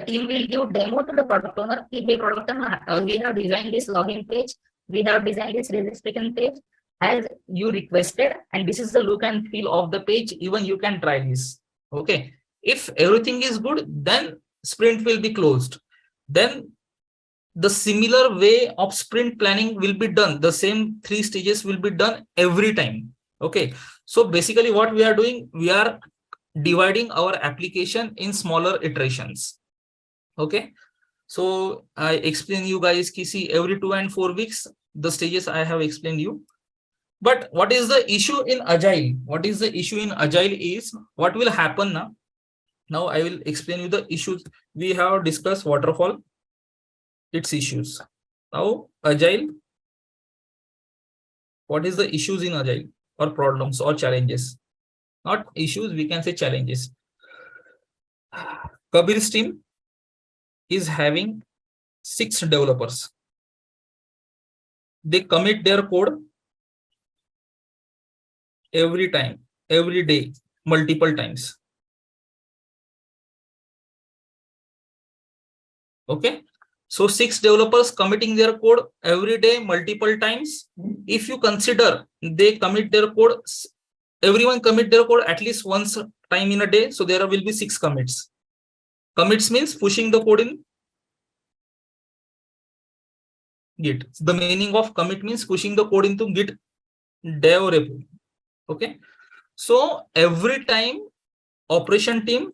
team will give demo to the product owner. Product owner, we have designed this login page. We have designed this registration page as you requested, and this is the look and feel of the page. Even you can try this. Okay. If everything is good, then sprint will be closed. Then the similar way of sprint planning will be done. The same 3 stages will be done every time. Okay. So basically what we are doing, we are dividing our application in smaller iterations. Okay. So I explain you guys, see, every 2 and 4 weeks, the stages I have explained you. But what is the issue in agile? What is the issue in agile is what will happen now. Now I will explain you the issues. We have discussed waterfall, its issues. Now agile, what is the issues in agile or problems or challenges? Not issues, we can say challenges. Kabir's team is having 6 developers. They commit their code every time, every day, multiple times. Okay. So 6 developers committing their code every day, multiple times. If you consider they commit their code, everyone commit their code at least once time in a day. So there will be 6 commits. Commits means pushing the code in Git. The meaning of commit means pushing the code into Git dev repo. Okay. So every time operation team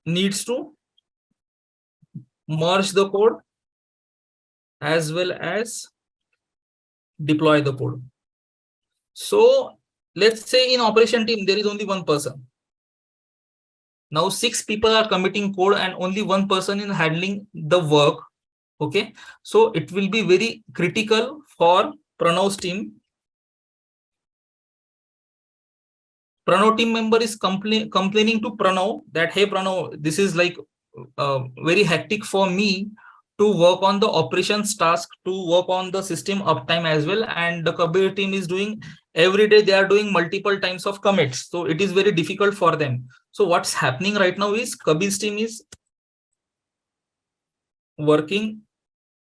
needs to merge the code as well as deploy the code. So let's say in operation team, there is only one person. Now 6 people are committing code and only one person is handling the work. Okay, so it will be very critical for Pranav's team. Pranav team member is complaining to Pranav that, hey Pranav, this is like very hectic for me to work on the operations task, to work on the system uptime as well. And the Kabir team is doing every day, they are doing multiple times of commits. So it is very difficult for them. So what's happening right now is Kabir's team is working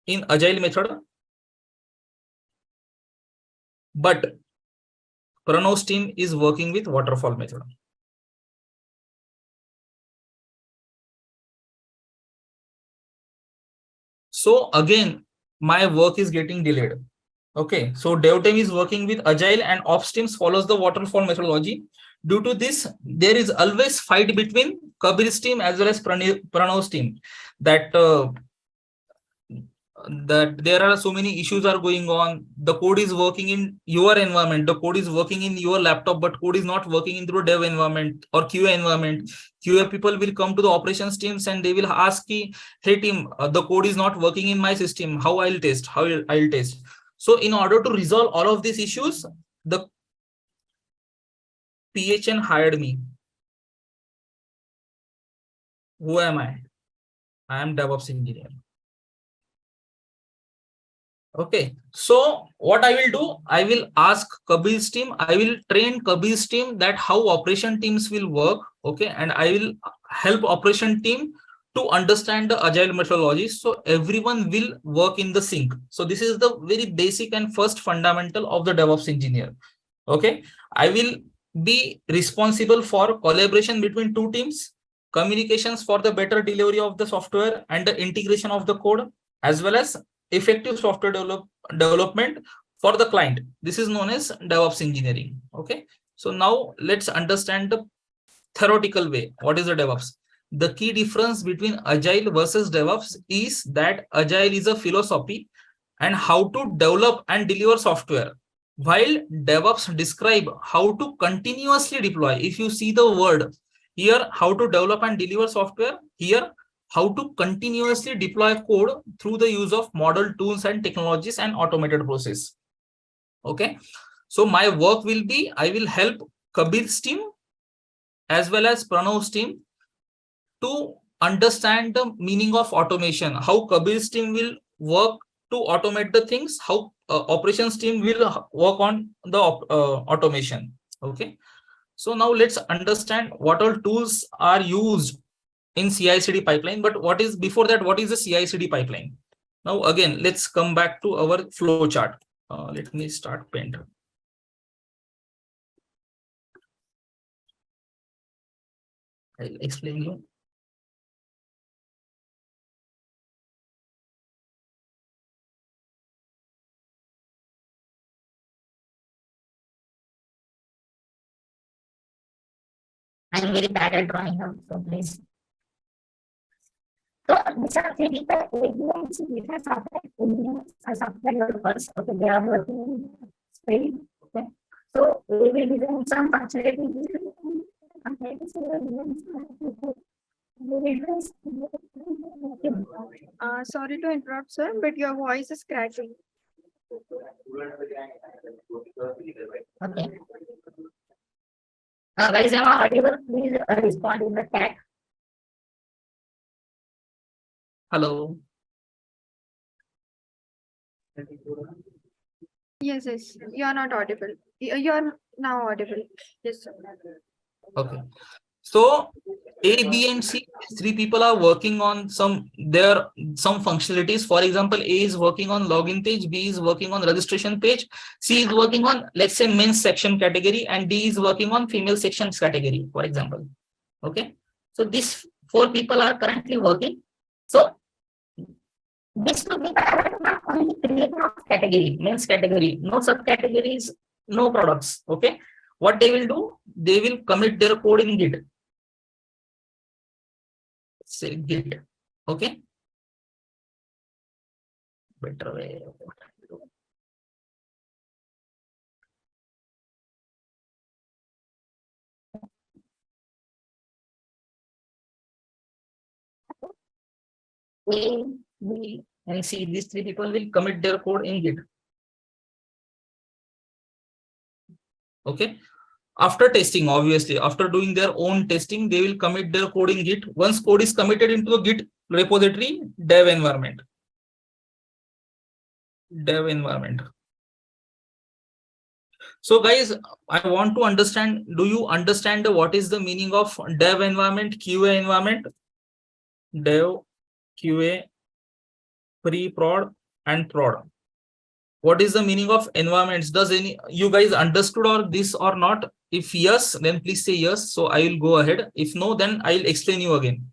in agile method, but Pranav's team is working with waterfall method. So again, my work is getting delayed. Okay, so dev team is working with agile and ops teams follows the waterfall methodology. Due to this, there is always fight between Kabir's team as well as Pranav's team. That there are so many issues are going on. The code is working in your environment, the code is working in your laptop, but code is not working in the dev environment or QA environment. QA people will come to the operations teams and they will ask, hey team, the code is not working in my system, how I'll test, I'll test. So in order to resolve all of these issues, the PHN hired me. Who am I? I am DevOps engineer. Okay, so what I will do, I will ask Kabir's team, I will train Kabir's team that how operation teams will work. Okay, and I will help operation team to understand the agile methodology. So everyone will work in the sync. So this is the very basic and first fundamental of the DevOps engineer. Okay, I will be responsible for collaboration between two teams, communications for the better delivery of the software and the integration of the code, as well as effective software development for the client. This is known as DevOps engineering. Okay, so now let's understand the theoretical way. What is the DevOps? The key difference between agile versus DevOps is that agile is a philosophy and how to develop and deliver software, while DevOps describe how to continuously deploy. If you see the word here, how to develop and deliver software, here how to continuously deploy code through the use of model tools and technologies and automated process. Okay, so my work will be, I will help Kabir's team as well as Pranav's team to understand the meaning of automation, how Kabir's team will work to automate the things, how operations team will work on the automation. Okay, so now let's understand what all tools are used in CI/CD pipeline. But what is before that, what is the CI/CD pipeline? Now again, let's come back to our flow chart. Let me start Paint. I'll explain you. I'm very bad at drawing out, so please. So these are three people different software engineers or software developers. Okay, they are working in space. Okay. So we will design some functionality. Sorry to interrupt, sir, but your voice is cracking. Okay. Guys, am I audible? Please respond in the chat. Hello. Yes, you are not audible. You are now audible. Yes, sir. Okay. So A, B, and C, 3 people are working on some functionalities. For example, A is working on login page, B is working on registration page, C is working on, let's say, men's section category, and D is working on female sections category, for example. Okay. So these 4 people are currently working. So these 2 people are only creating a category, men's category, no subcategories, No products. Okay. What they will do, they will commit their code in Git. Say Git. Okay. Better way. A, B, and C. These three people will commit their code in Git. Okay. After testing, obviously, after doing their own testing, they will commit their code in Git. Once code is committed into a Git repository, dev environment. Dev environment. So guys, I want to understand, do you understand what is the meaning of dev environment, QA environment? Dev, QA, pre-prod and prod. What is the meaning of environments? Does any you guys understood or this or not? If yes, then please say yes. So I will go ahead. If no, then I'll explain you again.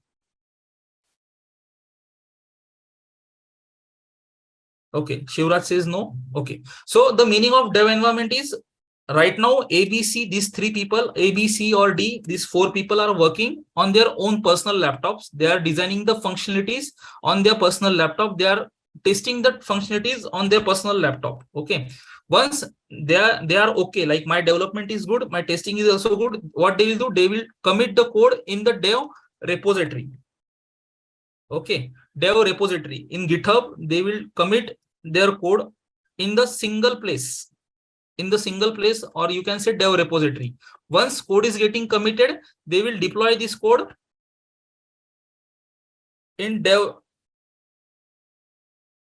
Okay, Shivraj says no. Okay. So the meaning of dev environment is right now ABC, these three people, A, B, C or D, these four people are working on their own personal laptops. They are designing the functionalities on their personal laptop. They are testing the functionalities on their personal laptop. Okay. Once they are okay, like my development is good, my testing is also good, what they will do, they will commit the code in the dev repository. Okay, dev repository in GitHub, they will commit their code in the single place, or you can say dev repository. Once code is getting committed, they will deploy this code in dev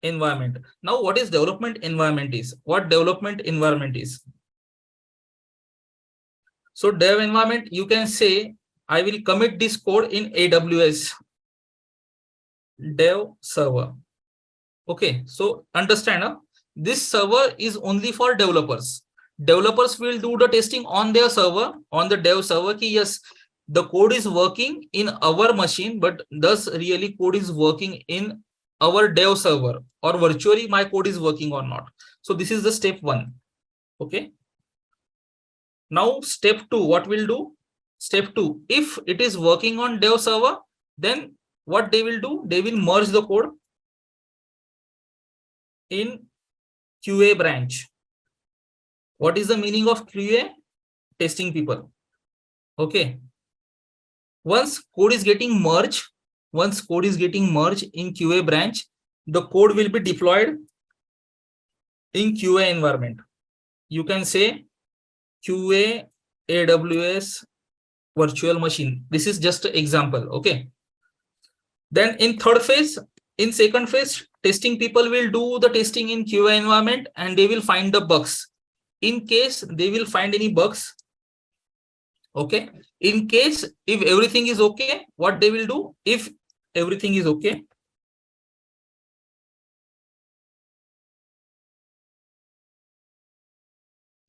environment. Now, what is development environment is? What development environment is? So dev environment, you can say, I will commit this code in AWS dev server. Okay, so understand, this server is only for developers. Developers will do the testing on their server, on the dev server. Ki yes, the code is working in our machine, but does really code is working in our dev server, or virtually my code is working or not. So this is the step one. Okay. Now step two, what we'll do? Step two, if it is working on dev server, then what they will do? They will merge the code in QA branch. What is the meaning of QA? Testing people. Okay. Once code is getting merged in QA branch, the code will be deployed in QA environment. You can say QA AWS virtual machine. This is just an example. Okay. Then in second phase, testing people will do the testing in QA environment and they will find the bugs. In case they will find any bugs, okay. In case if everything is okay, what they will do? If everything is okay,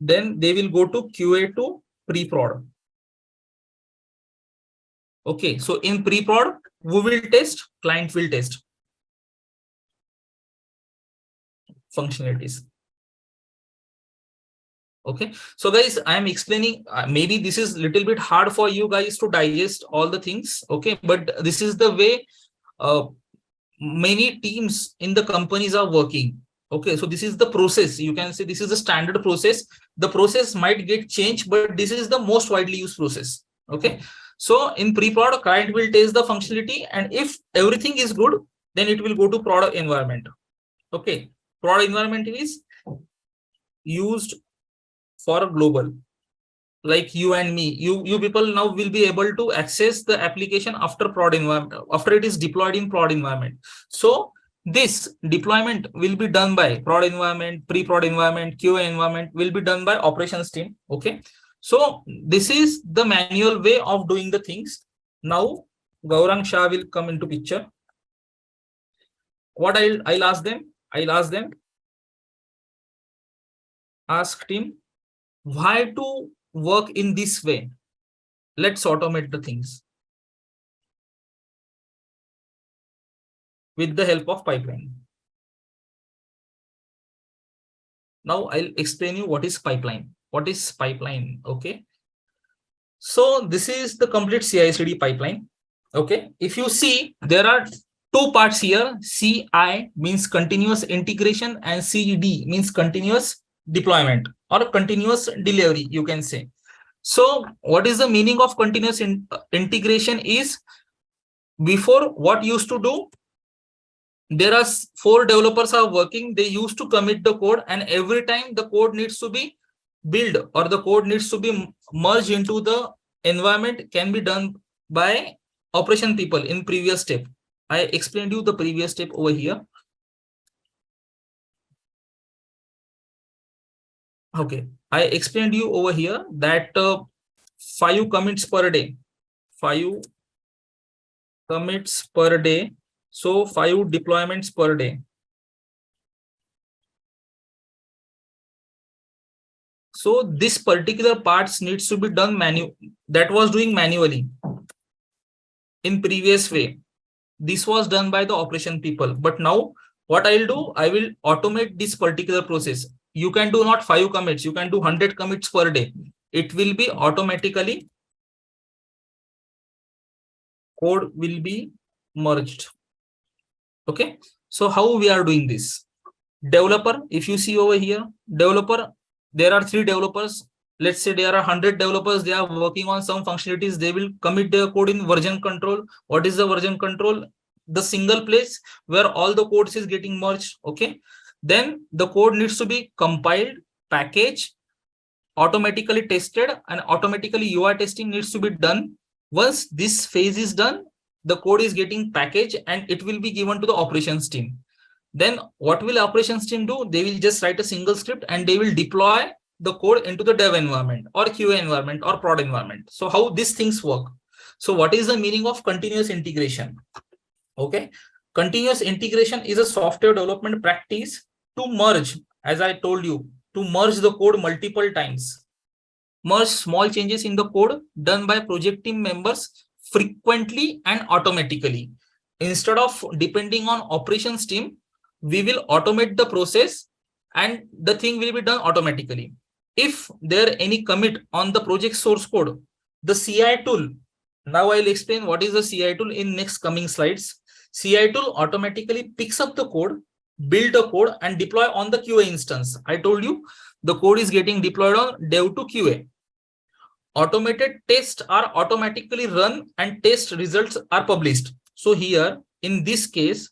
then they will go to QA to pre-prod. Okay, so in pre-prod, who will test? Client will test functionalities. Okay, so guys, I am explaining, maybe this is a little bit hard for you guys to digest all the things. Okay, but this is the way many teams in the companies are working. Okay, so this is the process. You can say this is the standard process. The process might get changed, but this is the most widely used process. Okay, so in pre-prod, client will test the functionality, and if everything is good, then it will go to product environment. Okay, product environment is used for global, like you and me. You people now will be able to access the application after prod environment, after it is deployed in prod environment. So this deployment will be done by prod environment, pre-prod environment, QA environment will be done by operations team. Okay, so this is the manual way of doing the things. Now Gaurang Shah will come into picture. What I'll ask them? Ask him why to work in this way. Let's automate the things with the help of pipeline. Now I'll explain you what is pipeline. What is pipeline? Okay, so this is the complete CI/CD pipeline. Okay, if you see, there are two parts here. CI means continuous integration and CD means continuous deployment or continuous delivery, you can say. So what is the meaning of continuous integration is, before what used to do, there are 4 developers are working, they used to commit the code, and every time the code needs to be built or the code needs to be merged into the environment can be done by operation people in previous step. I explained you the previous step over here. Okay, I explained you over here that 5 commits per day, 5 commits per day, so 5 deployments per day. So this particular parts needs to be done that was doing manually in previous way. This was done by the operation people, but now what I'll do, I will automate this particular process. You can do not 5 commits, you can do 100 commits per day. It will be automatically, code will be merged. Okay, so how we are doing this? Developer, if you see over here, developer, there are 3 developers. Let's say there are 100 developers, they are working on some functionalities, they will commit their code in version control. What is the version control? The single place where all the codes is getting merged. Okay, then the code needs to be compiled, packaged, automatically tested, and automatically UI testing needs to be done. Once this phase is done, the code is getting packaged and it will be given to the operations team. Then what will operations team do? They will just write a single script and they will deploy the code into the dev environment or QA environment or prod environment. So how these things work? So what is the meaning of continuous integration? Okay, continuous integration is a software development practice to merge, as I told you, to merge the code multiple times. Merge small changes in the code done by project team members frequently and automatically. Instead of depending on operations team, we will automate the process and the thing will be done automatically. If there any commit on the project source code, the CI tool, now I'll explain what is the CI tool in next coming slides. CI tool automatically picks up the code, build the code and deploy on the QA instance. I told you the code is getting deployed on dev to QA. Automated tests are automatically run and test results are published. So here in this case,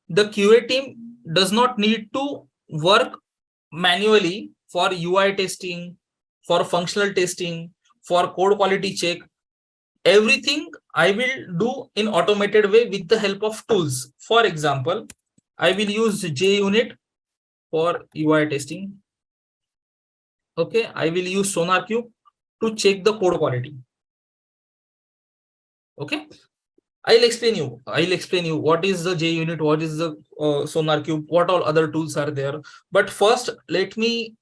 the QA team does not need to work manually for UI testing, for functional testing, for code quality check. Everything I will do in automated way with the help of tools. For example, I will use JUnit for UI testing. Okay, I will use SonarQube to check the code quality. Okay, I'll explain you what is the JUnit, what is the SonarQube, what all other tools are there. But first, let me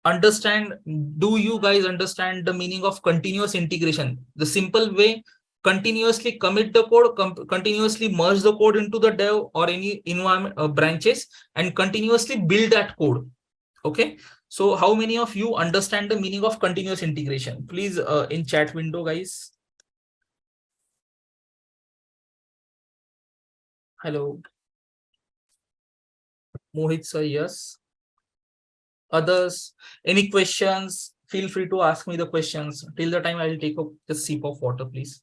understand, do you guys understand the meaning of continuous integration? The simple way, continuously commit the code, continuously merge the code into the dev or any environment branches and continuously build that code. Okay, so how many of you understand the meaning of continuous integration? Please in chat window, guys. Hello. Mohit sir, yes. Others, any questions? Feel free to ask me the questions. Till the time I will take a sip of water, please.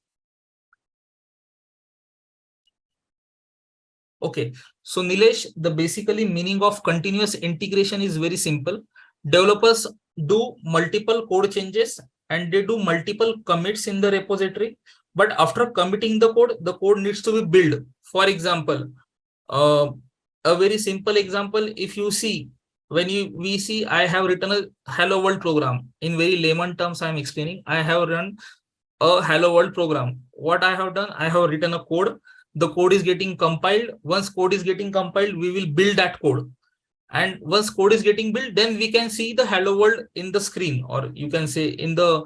Okay, so Nilesh, the basically meaning of continuous integration is very simple. Developers do multiple code changes and they do multiple commits in the repository. But after committing the code needs to be built. For example, a very simple example, if you see, we see I have written a hello world program. In very layman terms, I am explaining. I have run a hello world program. What I have done, I have written a code. The code is getting compiled. Once code is getting compiled, we will build that code. And once code is getting built, then we can see the hello world in the screen, or you can say in the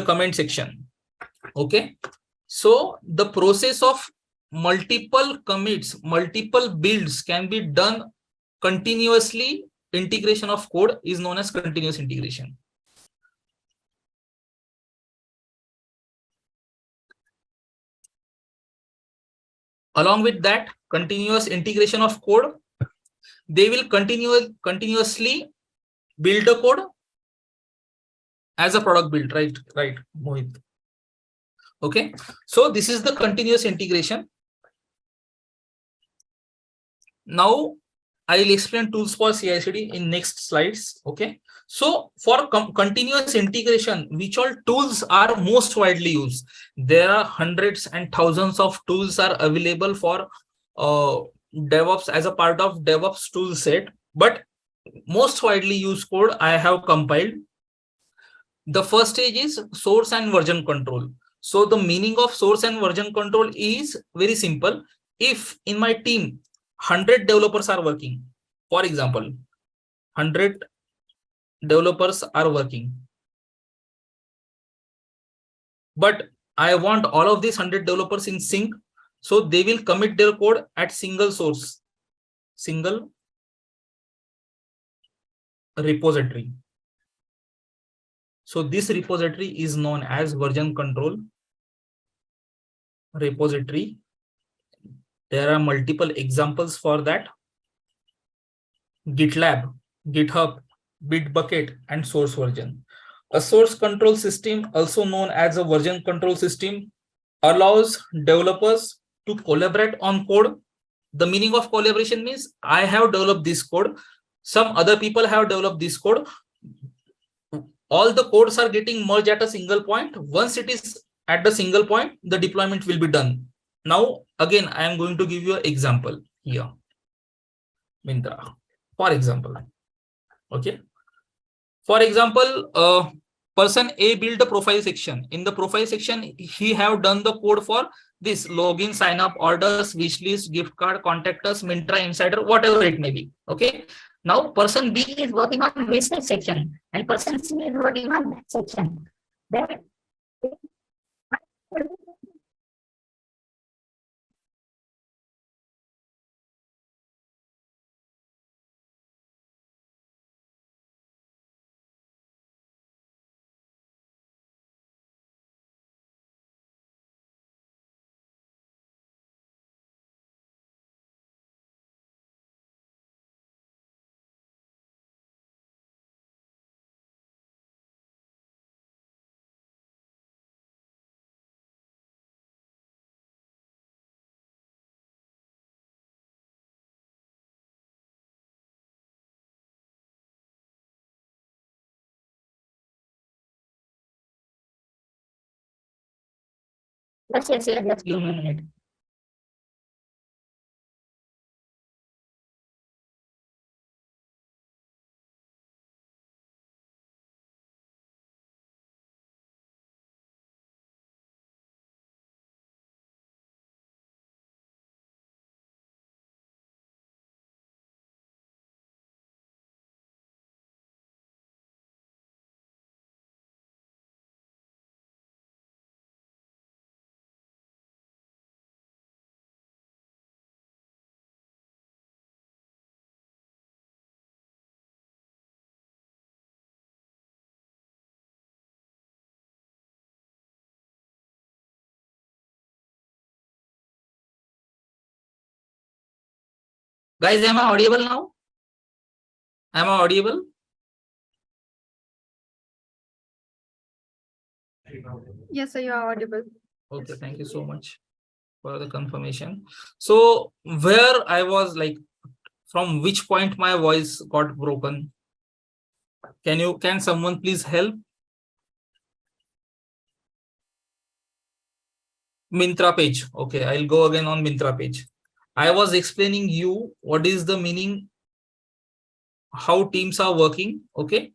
comment section. Okay, so the process of multiple commits, multiple builds can be done continuously. Integration of code is known as continuous integration. Along with that, continuous integration of code, they will continuously build a code as a product build, right, Mohit? Okay, so this is the continuous integration. Now I'll explain tools for CI/CD in next slides. Okay. So for continuous integration, which all tools are most widely used? There are hundreds and thousands of tools are available for DevOps as a part of DevOps tool set, but most widely used code I have compiled. The first stage is source and version control. So the meaning of source and version control is very simple. If in my team 100 developers are working, for example, 100 developers are working, but I want all of these 100 developers in sync, so they will commit their code at single source, single repository. So this repository is known as version control repository. There are multiple examples for that: GitLab, GitHub, Bitbucket, and source version. A source control system, also known as a version control system, allows developers to collaborate on code. The meaning of collaboration means I have developed this code, some other people have developed this code. All the codes are getting merged at a single point. Once it is at the single point, the deployment will be done. Now, again, I am going to give you an example here. Myntra, for example. Okay. For example, person A build a profile section. In the profile section, he have done the code for this login, sign up, orders, wish list, gift card, contact us, Myntra, Insider, whatever it may be. Okay. Now person B is working on business section and person C is working on that section. Then let's give me a minute. Guys, am I audible now? Am I audible? Yes, sir, you are audible. Okay, thank you so much for the confirmation. So where I was like, from which point my voice got broken? Can someone please help? Myntra page. Okay, I'll go again on Myntra page. I was explaining you what is the meaning, how teams are working. Okay.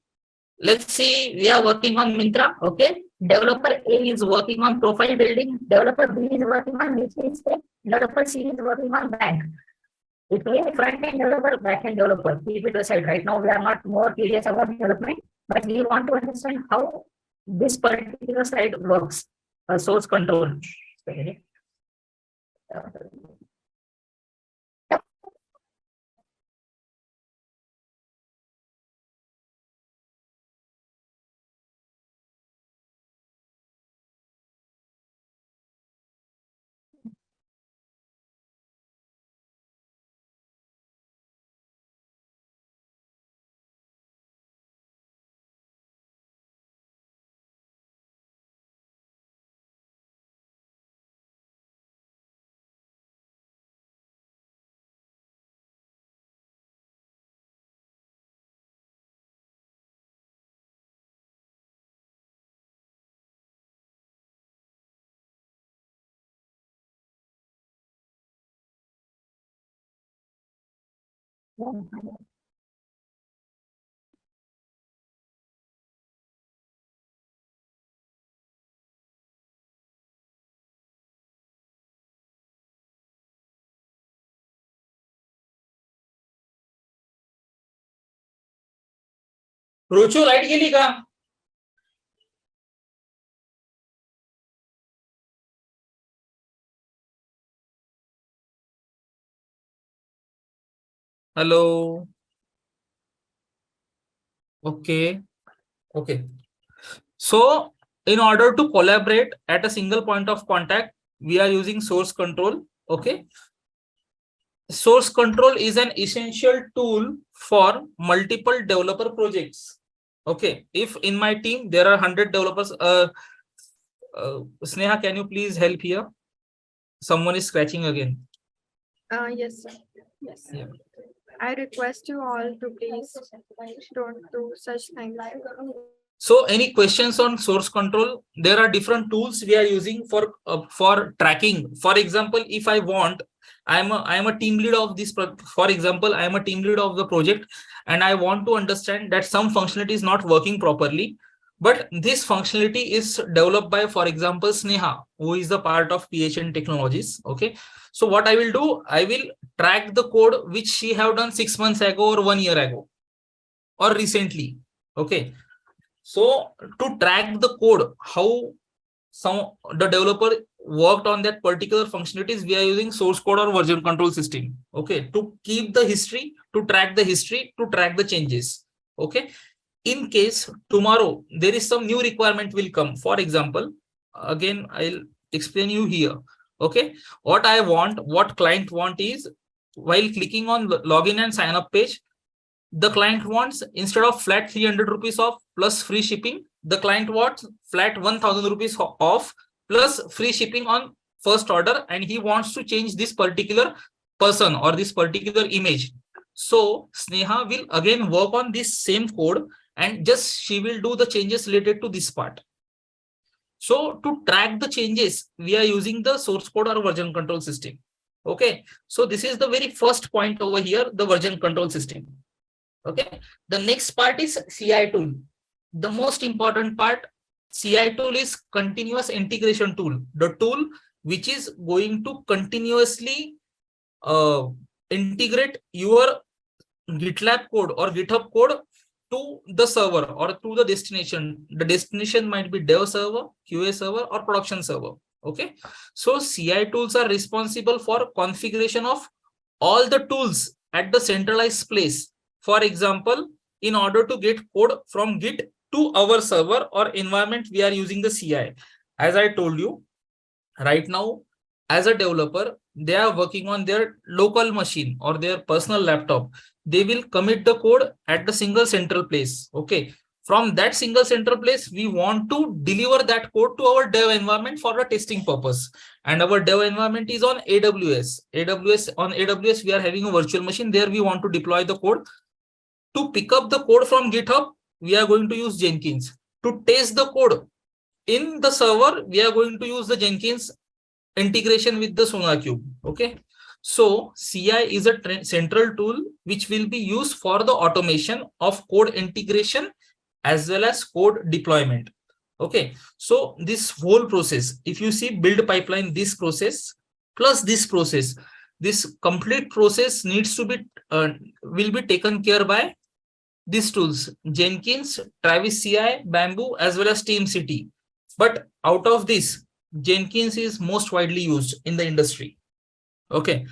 Let's say we are working on Myntra, okay? Developer A is working on profile building, developer B is working on business, developer C is working on bank. It may be front-end developer, back-end developer. Keep it aside. Right now, we are not more curious about development, but we want to understand how this particular side works. Source control. Ruchu light गेली का? Hello. Okay. Okay. So in order to collaborate at a single point of contact, we are using source control. Okay. Source control is an essential tool for multiple developer projects. Okay. If in my team there are 100 developers, Sneha, can you please help here? Someone is scratching again. Yes, sir. Yes. Yeah. I request you all to please don't do such things. So any questions on source control? There are different tools we are using for tracking. For example, if I want, I am a team lead of this. For example, I am a team lead of the project, and I want to understand that some functionality is not working properly. But this functionality is developed by, for example, Sneha, who is the part of PHN Technologies. Okay. So what I will do, I will track the code which she have done 6 months ago or 1 year ago or recently. Okay. So to track the code, how the developer worked on that particular functionalities, we are using source code or version control system. Okay, to keep the history, to track the history, to track the changes. Okay, in case tomorrow there is some new requirement will come. For example, again I'll explain you here. Okay, what client want is, while clicking on login and sign up page, the client wants, instead of flat 300 rupees off plus free shipping, the client wants flat 1000 rupees off plus free shipping on first order, and he wants to change this particular person or this particular image. So Sneha will again work on this same code, and just she will do the changes related to this part. So to track the changes, we are using the source code or version control system. Okay, so this is the very first point over here, the version control system. Okay, the next part is CI tool. The most important part, CI tool is continuous integration tool, the tool which is going to continuously integrate your GitLab code or GitHub code to the server or to the destination. The destination might be dev server, QA server, or production server. Okay, so CI tools are responsible for configuration of all the tools at the centralized place. For example, in order to get code from Git to our server or environment, we are using the CI. As I told you, right now, as a developer, they are working on their local machine or their personal laptop. They will commit the code at the single central place. Okay. From that single central place, we want to deliver that code to our dev environment for a testing purpose. And our dev environment is on AWS. On AWS, we are having a virtual machine. There we want to deploy the code. To pick up the code from GitHub, we are going to use Jenkins. To test the code in the server, we are going to use the Jenkins integration with the SonarQube. Okay. So CI is a central tool which will be used for the automation of code integration as well as code deployment. Okay. So this whole process, if you see build pipeline, this process plus this process, this complete process needs to be will be taken care by these tools: Jenkins, Travis CI, Bamboo, as well as TeamCity. But out of this, Jenkins is most widely used in the industry. Okay.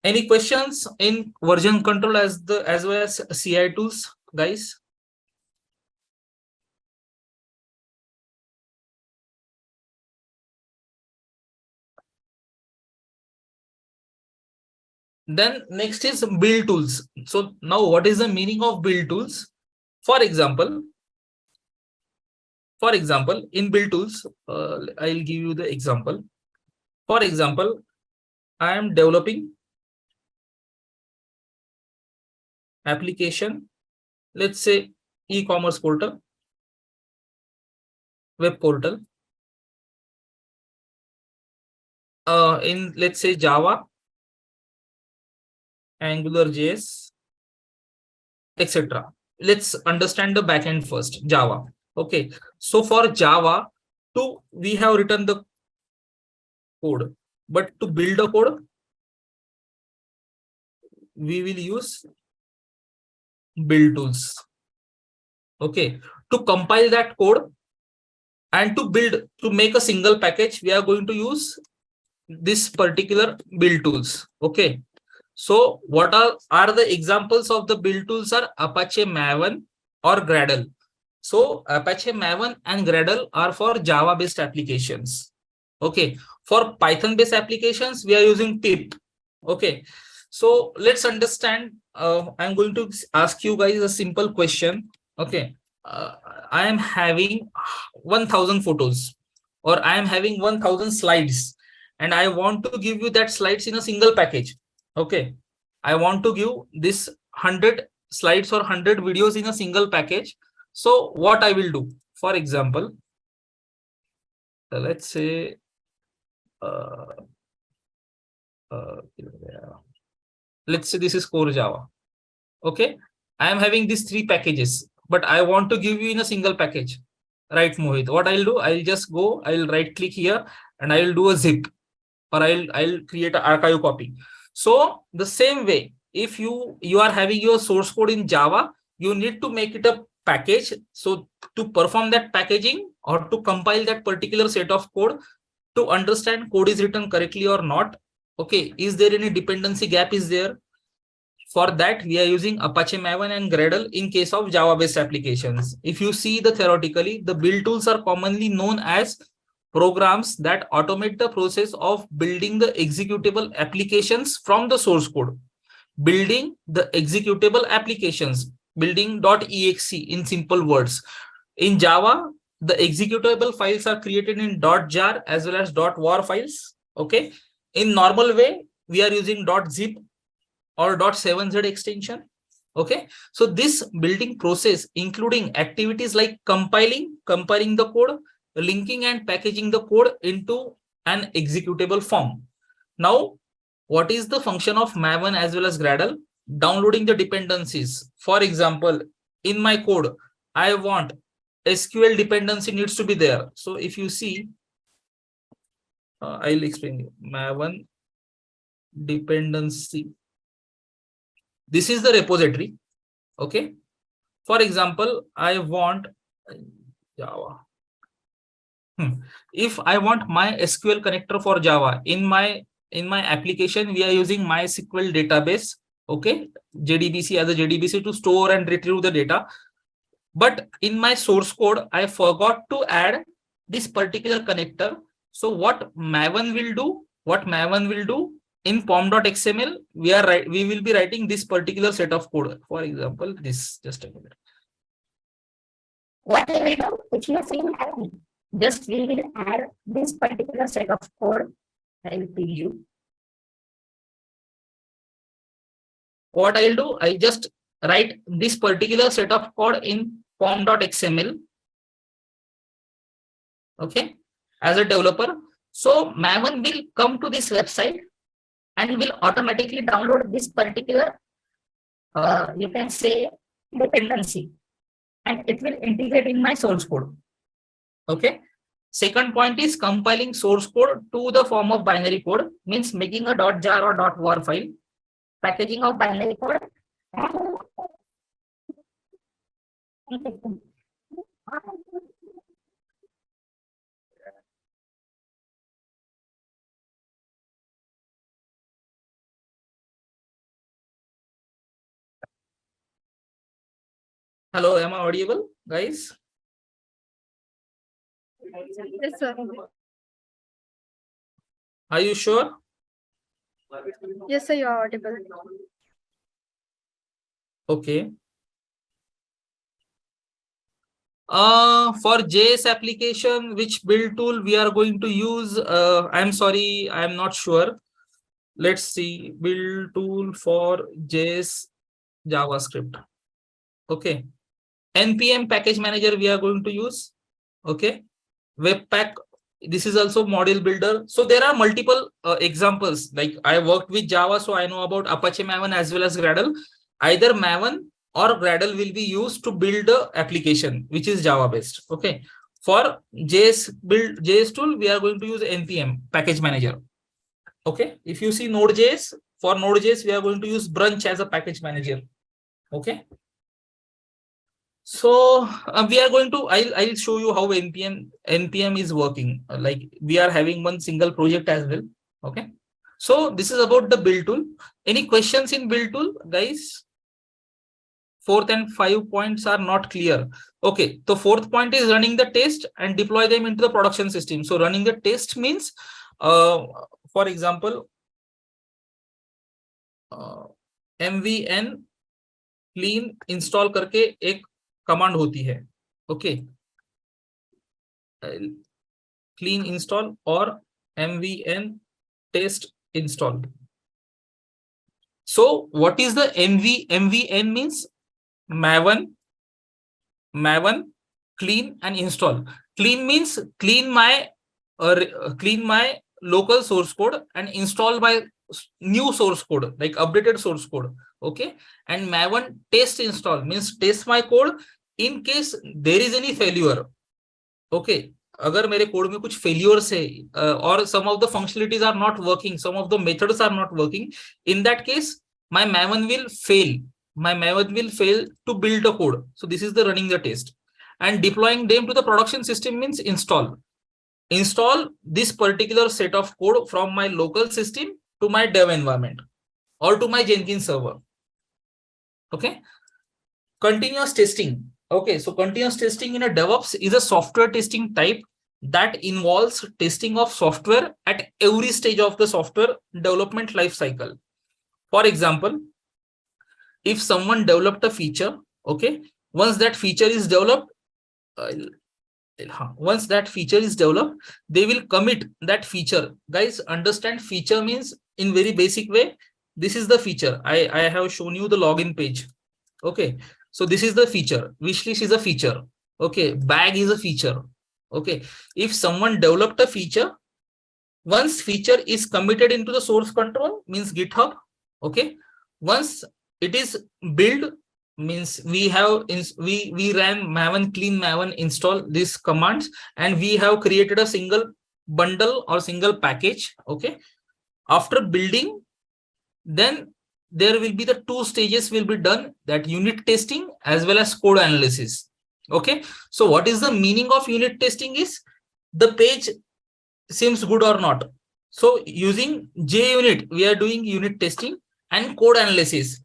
Any questions in version control as well as CI tools, guys? Then next is build tools. So now what is the meaning of build tools? For example, in build tools, I'll give you the example. For example, I am developing application, let's say e-commerce portal, web portal, in let's say Java, AngularJS, etc. Let's understand the backend first, Java. Okay, so for Java, we have written the code, but to build a code, we will use build tools. Okay, to compile that code and to make a single package, we are going to use this particular build tools. Okay, so what are the examples of the build tools are Apache Maven or Gradle. So Apache Maven and Gradle are for Java based applications. Okay, for Python based applications, we are using pip. Okay, so let's understand. I'm going to ask you guys a simple question. Okay, I am having 1000 photos, or I am having 1000 slides, and I want to give you that slides in a single package. Okay, I want to give this 100 slides or 100 videos in a single package. So what I will do, for example, let's say uh, let's say this is core Java. Okay, I am having these 3 packages, but I want to give you in a single package. Right, Mohit? What I'll do, I'll just go, I'll right click here and I'll do a zip, or I'll create an archive copy. So the same way, if you are having your source code in Java, you need to make it a package. So to perform that packaging or to compile that particular set of code, to understand code is written correctly or not, okay, is there any dependency gap is there? For that, we are using Apache Maven and Gradle in case of Java-based applications. If you see the theoretically, the build tools are commonly known as programs that automate the process of building the executable applications from the source code. Building the executable applications, building.exe in simple words. In Java, the executable files are created in .jar as well as .war files. Okay. In normal way, we are using .zip or .7z extension. Okay, so this building process including activities like comparing the code, linking and packaging the code into an executable form. Now, what is the function of Maven as well as Gradle? Downloading the dependencies. For example, in my code, I want SQL dependency needs to be there. So if you see, I'll explain you. Maven dependency. This is the repository. Okay. For example, I want Java. If I want my SQL connector for Java in my application, we are using MySQL database. Okay, JDBC as a JDBC to store and retrieve the data. But in my source code, I forgot to add this particular connector. So what Maven will do? In pom.xml, we will be writing this particular set of code. For example, this, just a minute. What I will do, if you see Maven, just we will add this particular set of code. I will give you. What I'll do, I just write this particular set of code in pom.xml. Okay, as a developer. So Maven will come to this website and will automatically download this particular, you can say, dependency, and it will integrate in my source code. Okay. Second point is compiling source code to the form of binary code, means making a .jar or .war file, packaging of binary code. Hello, am I audible, guys? Yes, sir. Are you sure? Yes, sir, you are audible. Okay. For JS application, which build tool we are going to use? I'm sorry, I'm not sure. Let's see, build tool for JS JavaScript. Okay. NPM package manager we are going to use. Okay. Webpack This is also module builder. So there are multiple examples. Like I worked with Java, so I know about Apache Maven as well as Gradle. Either Maven or Gradle will be used to build the application, which is Java based. Okay. For JS tool, we are going to use npm package manager. Okay. If you see Node.js, for Node.js, we are going to use Brunch as a package manager. Okay. So we are going to, I'll show you how npm is working. Like we are having one single project as well. Okay. So this is about the build tool. Any questions in build tool, guys? 4th and 5 points are not clear. Okay. The 4th point is running the test and deploy them into the production system. So running the test means, for example, mvn clean install करके एक command होती है. Okay. Clean install or mvn test install. So what is the mvn means maven clean and install. Clean means clean my local source code and install my new source code, like updated source code. Okay. And maven test install means test my code in case there is any failure. Okay. अगर मेरे code में कुछ failures है और some of the functionalities are not working, some of the methods are not working, in that case my maven will fail. My maven will fail to build the code. So this is the running the test. And deploying them to the production system means install this particular set of code from my local system to my dev environment or to my Jenkins server. Okay. Continuous testing. Okay, so continuous testing in a DevOps is a software testing type that involves testing of software at every stage of the software development life cycle. For example, if someone developed a feature, okay, once that feature is developed, they will commit that feature. Guys, understand feature means in very basic way. This is the feature. I have shown you the login page. Okay. So this is the feature. Wishlist is a feature. Okay. Bag is a feature. Okay. If someone developed a feature, once feature is committed into the source control, means GitHub. Okay. Once it is built, means we ran maven clean maven install these commands, and we have created a single bundle or single package. Okay. After building, then there will be the 2 stages will be done, that unit testing as well as code analysis. Okay. So what is the meaning of unit testing is the page seems good or not. So using JUnit, we are doing unit testing and code analysis.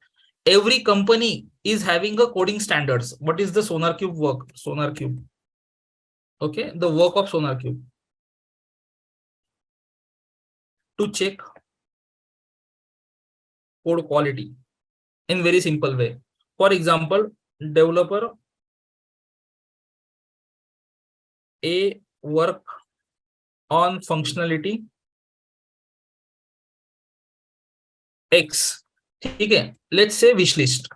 Every company is having a coding standards. What is the SonarQube work? SonarQube. Okay. The work of SonarQube to check code quality in very simple way. For example, developer A work on functionality X. Okay. Let's say wish list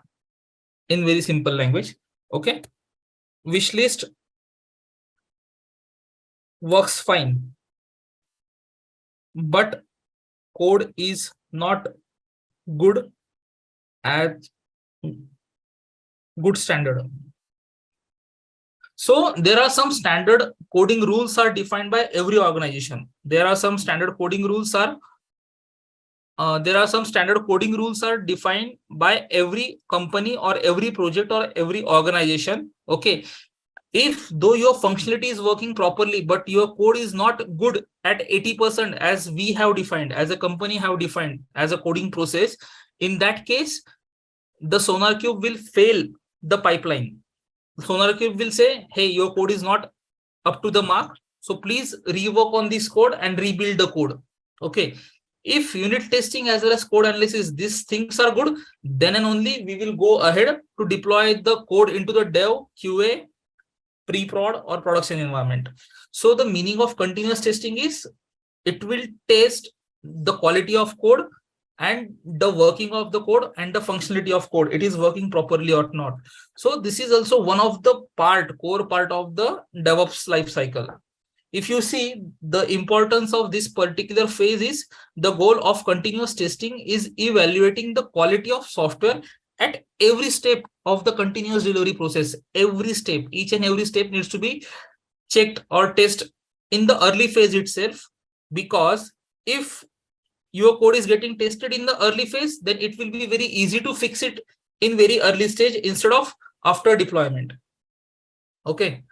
in very simple language. Okay. Wish list works fine, but code is not good at good standard. So there are some standard coding rules are defined by every organization. There are some standard coding rules are defined by every company or every project or every organization. Okay. If though your functionality is working properly, but your code is not good at 80% as we have defined, as a company have defined as a coding process, in that case, the SonarQube will fail the pipeline. SonarQube will say, hey, your code is not up to the mark. So please rework on this code and rebuild the code. Okay. If unit testing as well as code analysis, these things are good, then and only we will go ahead to deploy the code into the dev, QA, pre-prod or production environment. So the meaning of continuous testing is it will test the quality of code and the working of the code and the functionality of code. It is working properly or not. So this is also one of the core part of the DevOps life cycle. if you see the importance of this particular phase is the goal of continuous testing is evaluating the quality of software at every step of the continuous delivery process. Every step, each and every step needs to be checked or tested in the early phase itself, because if your code is getting tested in the early phase, then it will be very easy to fix it in very early stage instead of after deployment. Okay.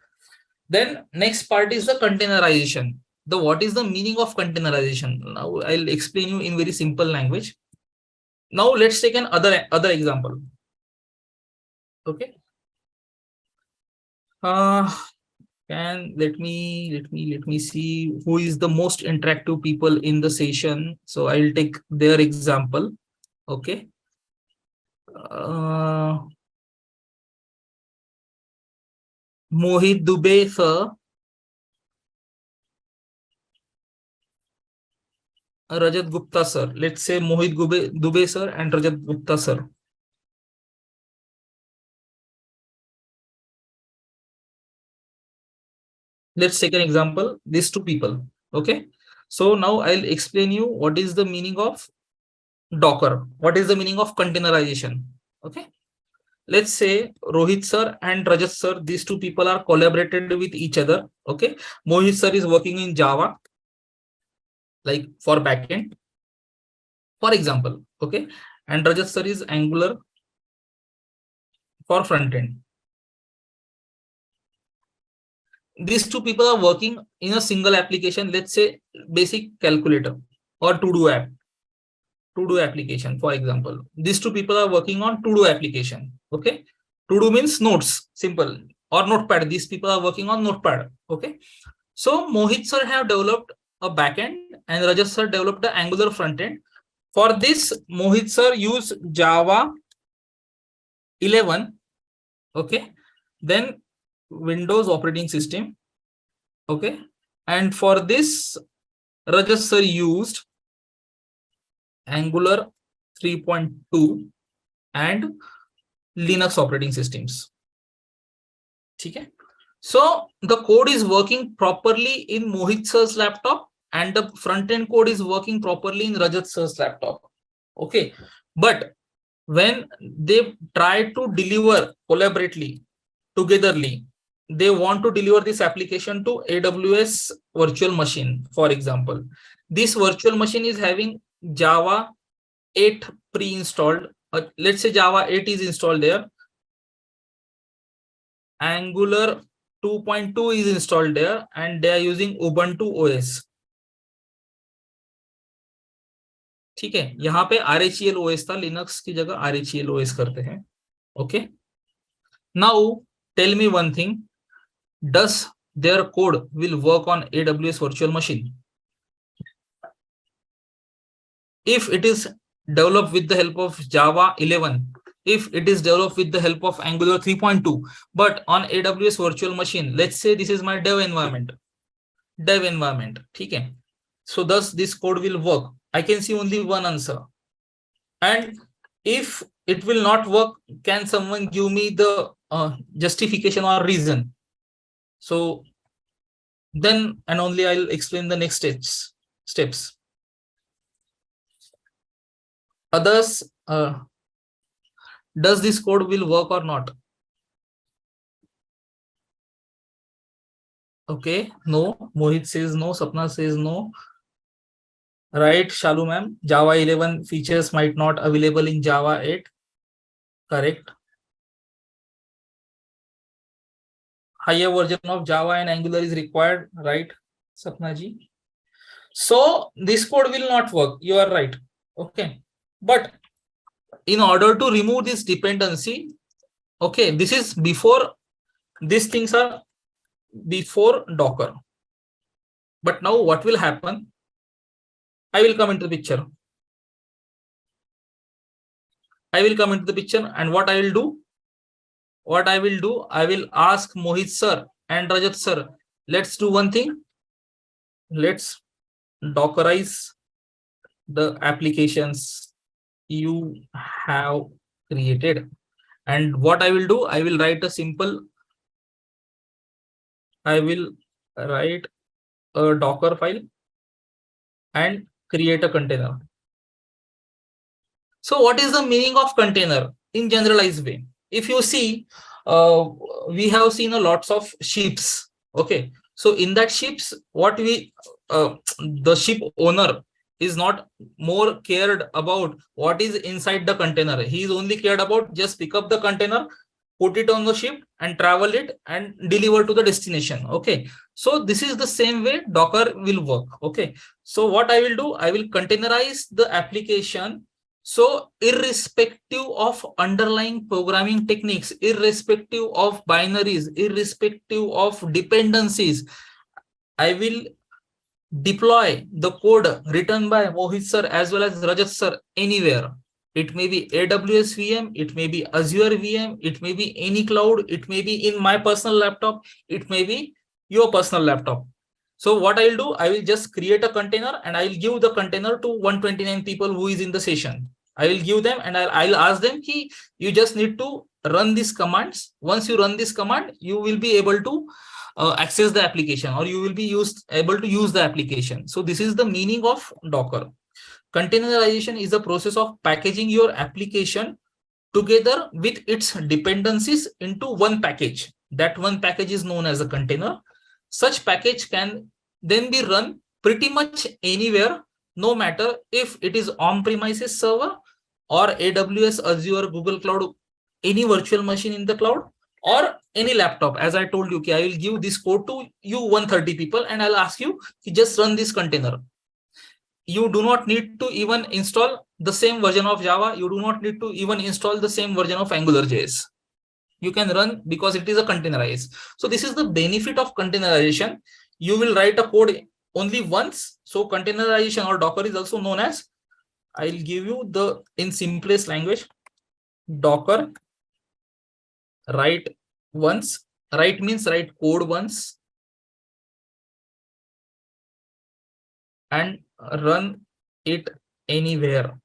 Then next part is the containerization. What is the meaning of containerization? Now I'll explain you in very simple language. Now let's take an other example. Okay. And let me see who is the most interactive people in the session. So I'll take their example. Okay. Mohit Dubey sir, Rajat Gupta sir. Let's say Mohit Dubey sir and Rajat Gupta sir. Let's take an example, these two people. Okay. So now I'll explain you what is the meaning of Docker. What is the meaning of containerization? Okay. Let's say Rohit sir and Rajat sir, these two people are collaborated with each other. Okay. Mohit sir is working in Java, like for backend, for example. Okay. And Rajat sir is Angular for front end. These two people are working in a single application, let's say basic calculator or to-do application, for example. These two people are working on to-do application. Okay. To-do means notes, simple, or notepad. These people are working on notepad. Okay. So Mohit sir have developed a backend and Rajat sir developed the Angular front end. For this, Mohit sir used Java 11. Okay. Then Windows operating system. Okay. And for this, Rajat sir used Angular 3.2 and Linux operating systems. Okay. So the code is working properly in Mohit sir's laptop and the front end code is working properly in Rajat sir's laptop. Okay. But when they try to deliver collaboratively, togetherly, they want to deliver this application to AWS virtual machine, for example. This virtual machine is having Java 8 pre-installed. Let's say Java 8 is installed there. Angular 2.2 is installed there and they are using Ubuntu OS. ठीक है, यहाँ पे RHEL OS था, Linux की जगह RHEL OS करते हैं. Okay. Now tell me one thing. Does their code will work on AWS virtual machine? If it is developed with the help of Java 11, if it is developed with the help of Angular 3.2, but on AWS virtual machine, let's say this is my dev environment. Okay. So thus this code will work. I can see only one answer. And if it will not work, can someone give me the justification or reason? So then and only I'll explain the next steps. Others, does this code will work or not? Okay, no. Mohit says no. Sapna says no. Right, Shalu ma'am. Java 11 features might not available in Java 8. Correct. Higher version of Java and Angular is required. Right, Sapna ji. So this code will not work. You are right. Okay. But in order to remove this dependency, okay, this is before, these things are before Docker. But now what will happen? I will come into the picture. And what I will do? I will ask Mohit sir and Rajat sir, let's do one thing. Let's Dockerize the applications you have created. And what I will do, I will write a Docker file and create a container. So what is the meaning of container in generalized way? If you see, we have seen a lots of ships. Okay, so in that ships, what we the ship owner is not more cared about what is inside the container. He is only cared about just pick up the container, put it on the ship and travel it and deliver to the destination. Okay, so this is the same way Docker will work. Okay, so what I will do, I will containerize the application. So irrespective of underlying programming techniques, irrespective of binaries, irrespective of dependencies, I will deploy the code written by Mohit sir as well as Rajat sir anywhere. It may be AWS VM, it may be Azure VM, it may be any cloud, it may be in my personal laptop, it may be your personal laptop. So what I'll do, I will just create a container and I'll give the container to 129 people who is in the session. I will give them and I'll ask them, ki, you just need to run these commands. Once you run this command, you will be able to access the application, or you will be able to use the application. So this is the meaning of Docker. Containerization is the process of packaging your application together with its dependencies into one package. That one package is known as a container. Such package can then be run pretty much anywhere, no matter if it is on-premises server or AWS, Azure, Google Cloud, any virtual machine in the cloud, or any laptop. As I told you, okay, I will give this code to you 130 people and I'll ask you to just run this container. You do not need to even install the same version of Java. You do not need to even install the same version of AngularJS. You can run because it is a containerized. So this is the benefit of containerization. You will write a code only once. So containerization or Docker is also known as, I'll give you the in simplest language, Docker write once. Write means write code once and run it anywhere.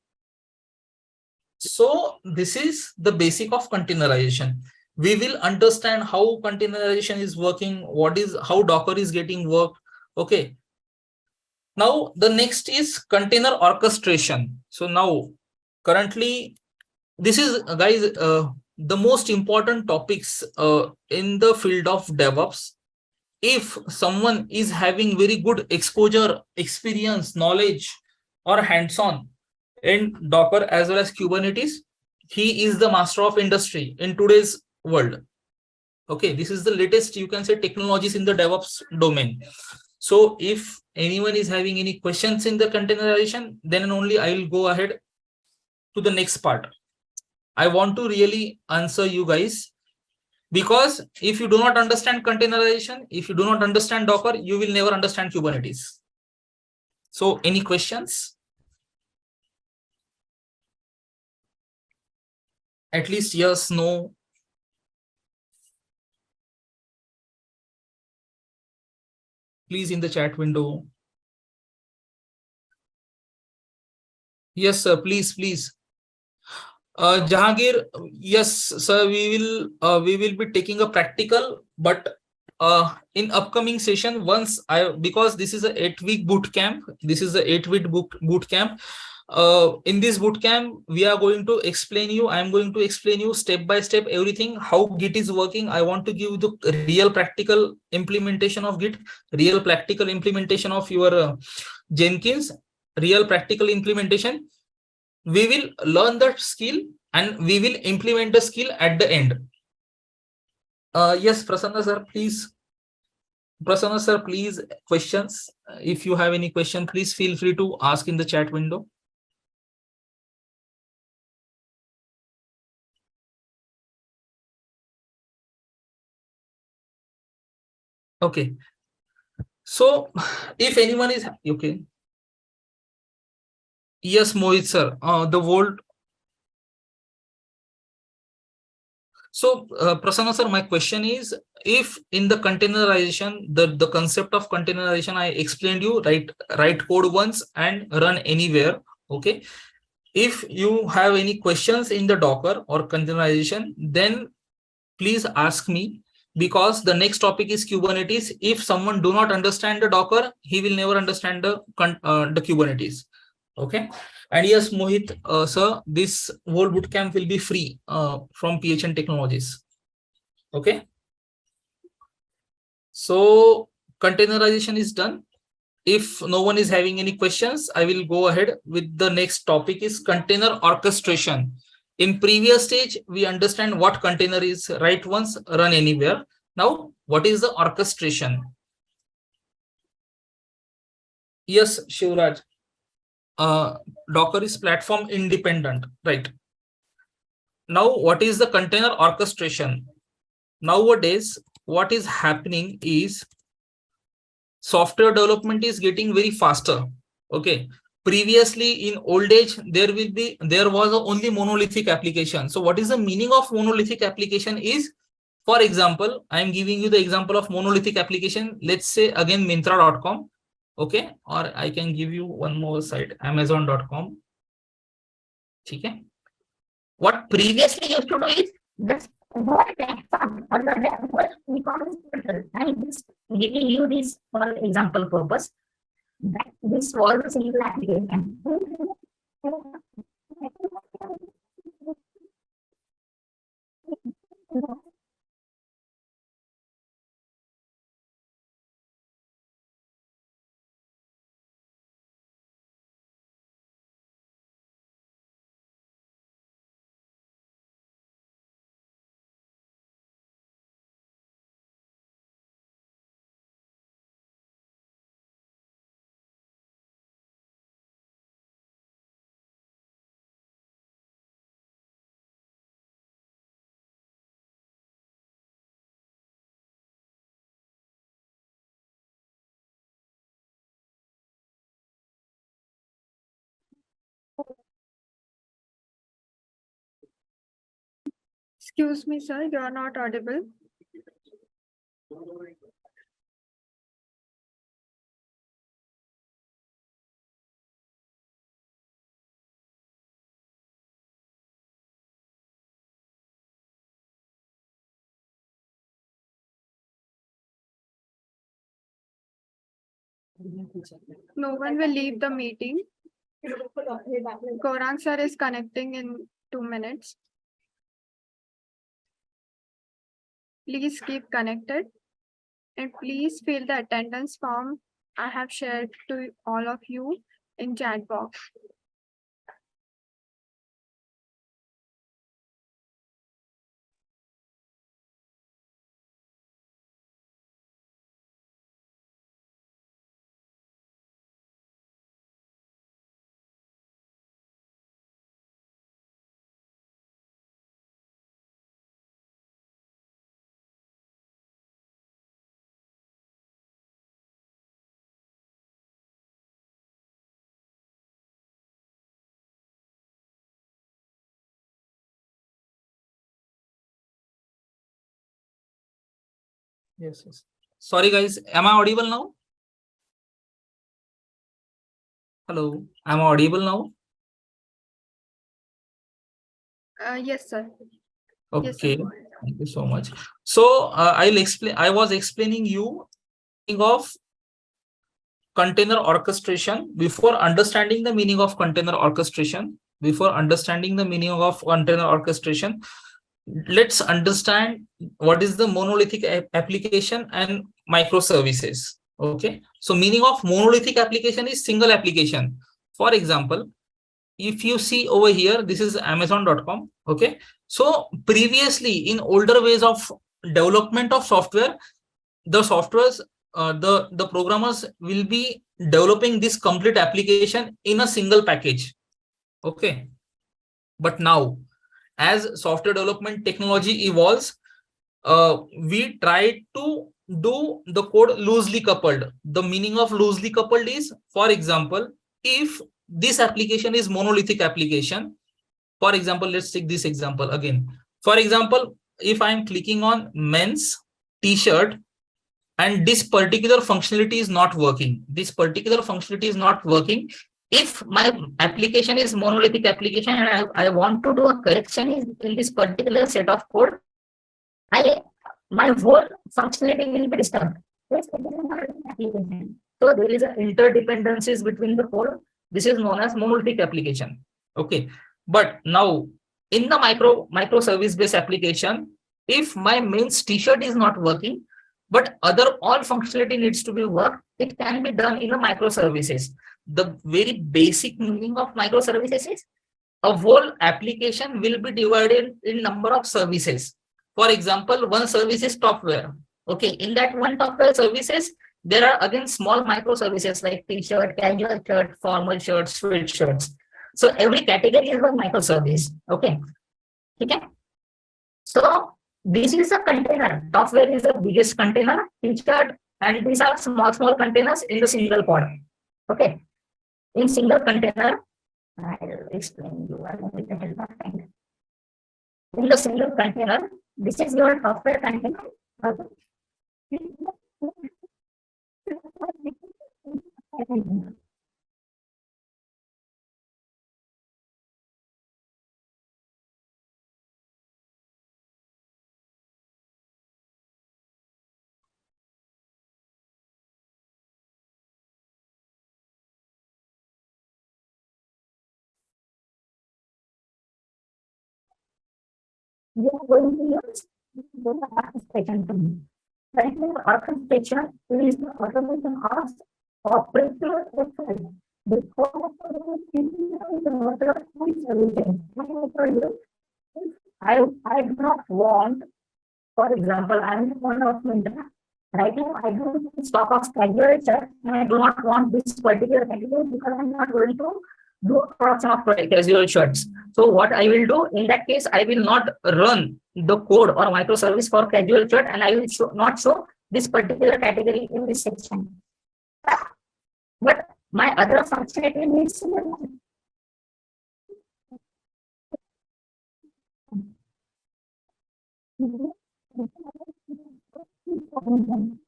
So this is the basic of containerization. We will understand how containerization is working, what is, how Docker is getting work. Okay. Now the next is container orchestration. So now currently this is, guys, the most important topics in the field of DevOps. If someone is having very good exposure, experience, knowledge, or hands-on in Docker as well as Kubernetes, he is the master of industry in today's world. Okay, this is the latest, you can say, technologies in the DevOps domain. So if anyone is having any questions in the containerization, then only I will go ahead to the next part. I want to really answer you guys, because if you do not understand containerization, if you do not understand Docker, you will never understand Kubernetes. So any questions? At least yes, no. Please in the chat window. Yes, sir, please, please. Jahangir, yes, sir, we will be taking a practical, but in upcoming session, once because this is a 8-week boot camp, this is a 8-week boot camp. In this boot camp, we are going to explain you, I am going to explain you step by step everything, how Git is working. I want to give the real practical implementation of Git, real practical implementation of your Jenkins, real practical implementation. We will learn that skill and we will implement the skill at the end. Yes, Prasanna sir, please. Prasanna sir, please, questions. If you have any question, please feel free to ask in the chat window. Okay. So if anyone is okay. Yes, Mohit sir, the world. So Prasanna sir, my question is, if in the containerization, the concept of containerization I explained you, write code once and run anywhere. Okay. If you have any questions in the Docker or containerization, then please ask me. because the next topic is Kubernetes. If someone do not understand the Docker, he will never understand the Kubernetes. Okay. And yes, Mohit, sir, this whole bootcamp will be free from PHN Technologies. Okay. So containerization is done. If no one is having any questions, I will go ahead with the next topic is container orchestration. In previous stage, we understand what container is, write once, run anywhere. Now, what is the orchestration? Yes, Shivraj. Docker is platform independent, right? Now, what is the container orchestration? Nowadays, what is happening is software development is getting very faster. Okay. Previously, in old age, there was only monolithic application. So what is the meaning of monolithic application is, for example, I am giving you the example of monolithic application. Let's say again Myntra.com. Okay. Or I can give you one more site, Amazon.com. Okay. What previously used to do is just what platform or the e-commerce portal. I'm just giving you this for example purpose. That this was a single application. Excuse me, sir, you are not audible. No one will leave the meeting. Gaurang sir is connecting in 2 minutes. Please keep connected and please fill the attendance form I have shared to all of you in chat box. Yes. Sorry, guys. Am I audible now? Hello. Am I audible now? Yes, sir. Okay. Yes, sir. Thank you so much. So I'll explain. I was explaining you of container orchestration. Before understanding the meaning of container orchestration, let's understand what is the monolithic application and microservices. Okay. So meaning of monolithic application is single application. For example, if you see over here, this is Amazon.com. Okay. So previously in older ways of development of software, the programmers will be developing this complete application in a single package. Okay. But now, as software development technology evolves, we try to do the code loosely coupled. The meaning of loosely coupled is, for example, if this application is monolithic application, for example, let's take this example again. For example, if I'm clicking on men's t-shirt and this particular functionality is not working, If my application is monolithic application and I want to do a correction in this particular set of code, my whole functionality will be disturbed. Yes, it is not an application. So there is an interdependencies between the code. This is known as monolithic application. Okay, but now in the microservice based application, if my mains t-shirt is not working, but other all functionality needs to be worked, it can be done in the microservices. The very basic meaning of microservices is a whole application will be divided in number of services. For example, one service is software. Okay, in that one software services, there are again small microservices like t-shirt, casual shirt, formal shirts, sweatshirts. So every category is one microservice. Okay. Okay. So this is a container. Software is the biggest container, t-shirt, and these are small containers in the single pod. Okay. In single container, I'll explain you with the help of time. In the single container, this is your software container. We are going to use the orchestration tool. Currently, orchestration is the automation of operational effort. Before I do not want, for example, I am one of Mindra. Right now, I do stock of casual shirt, and I do not want this particular category because I'm not going to do production of casual shirts. So what I will do in that case, I will not run the code or microservice for casual shirt, and I will not show this particular category in this section. But my other functionality needs to be provisioning.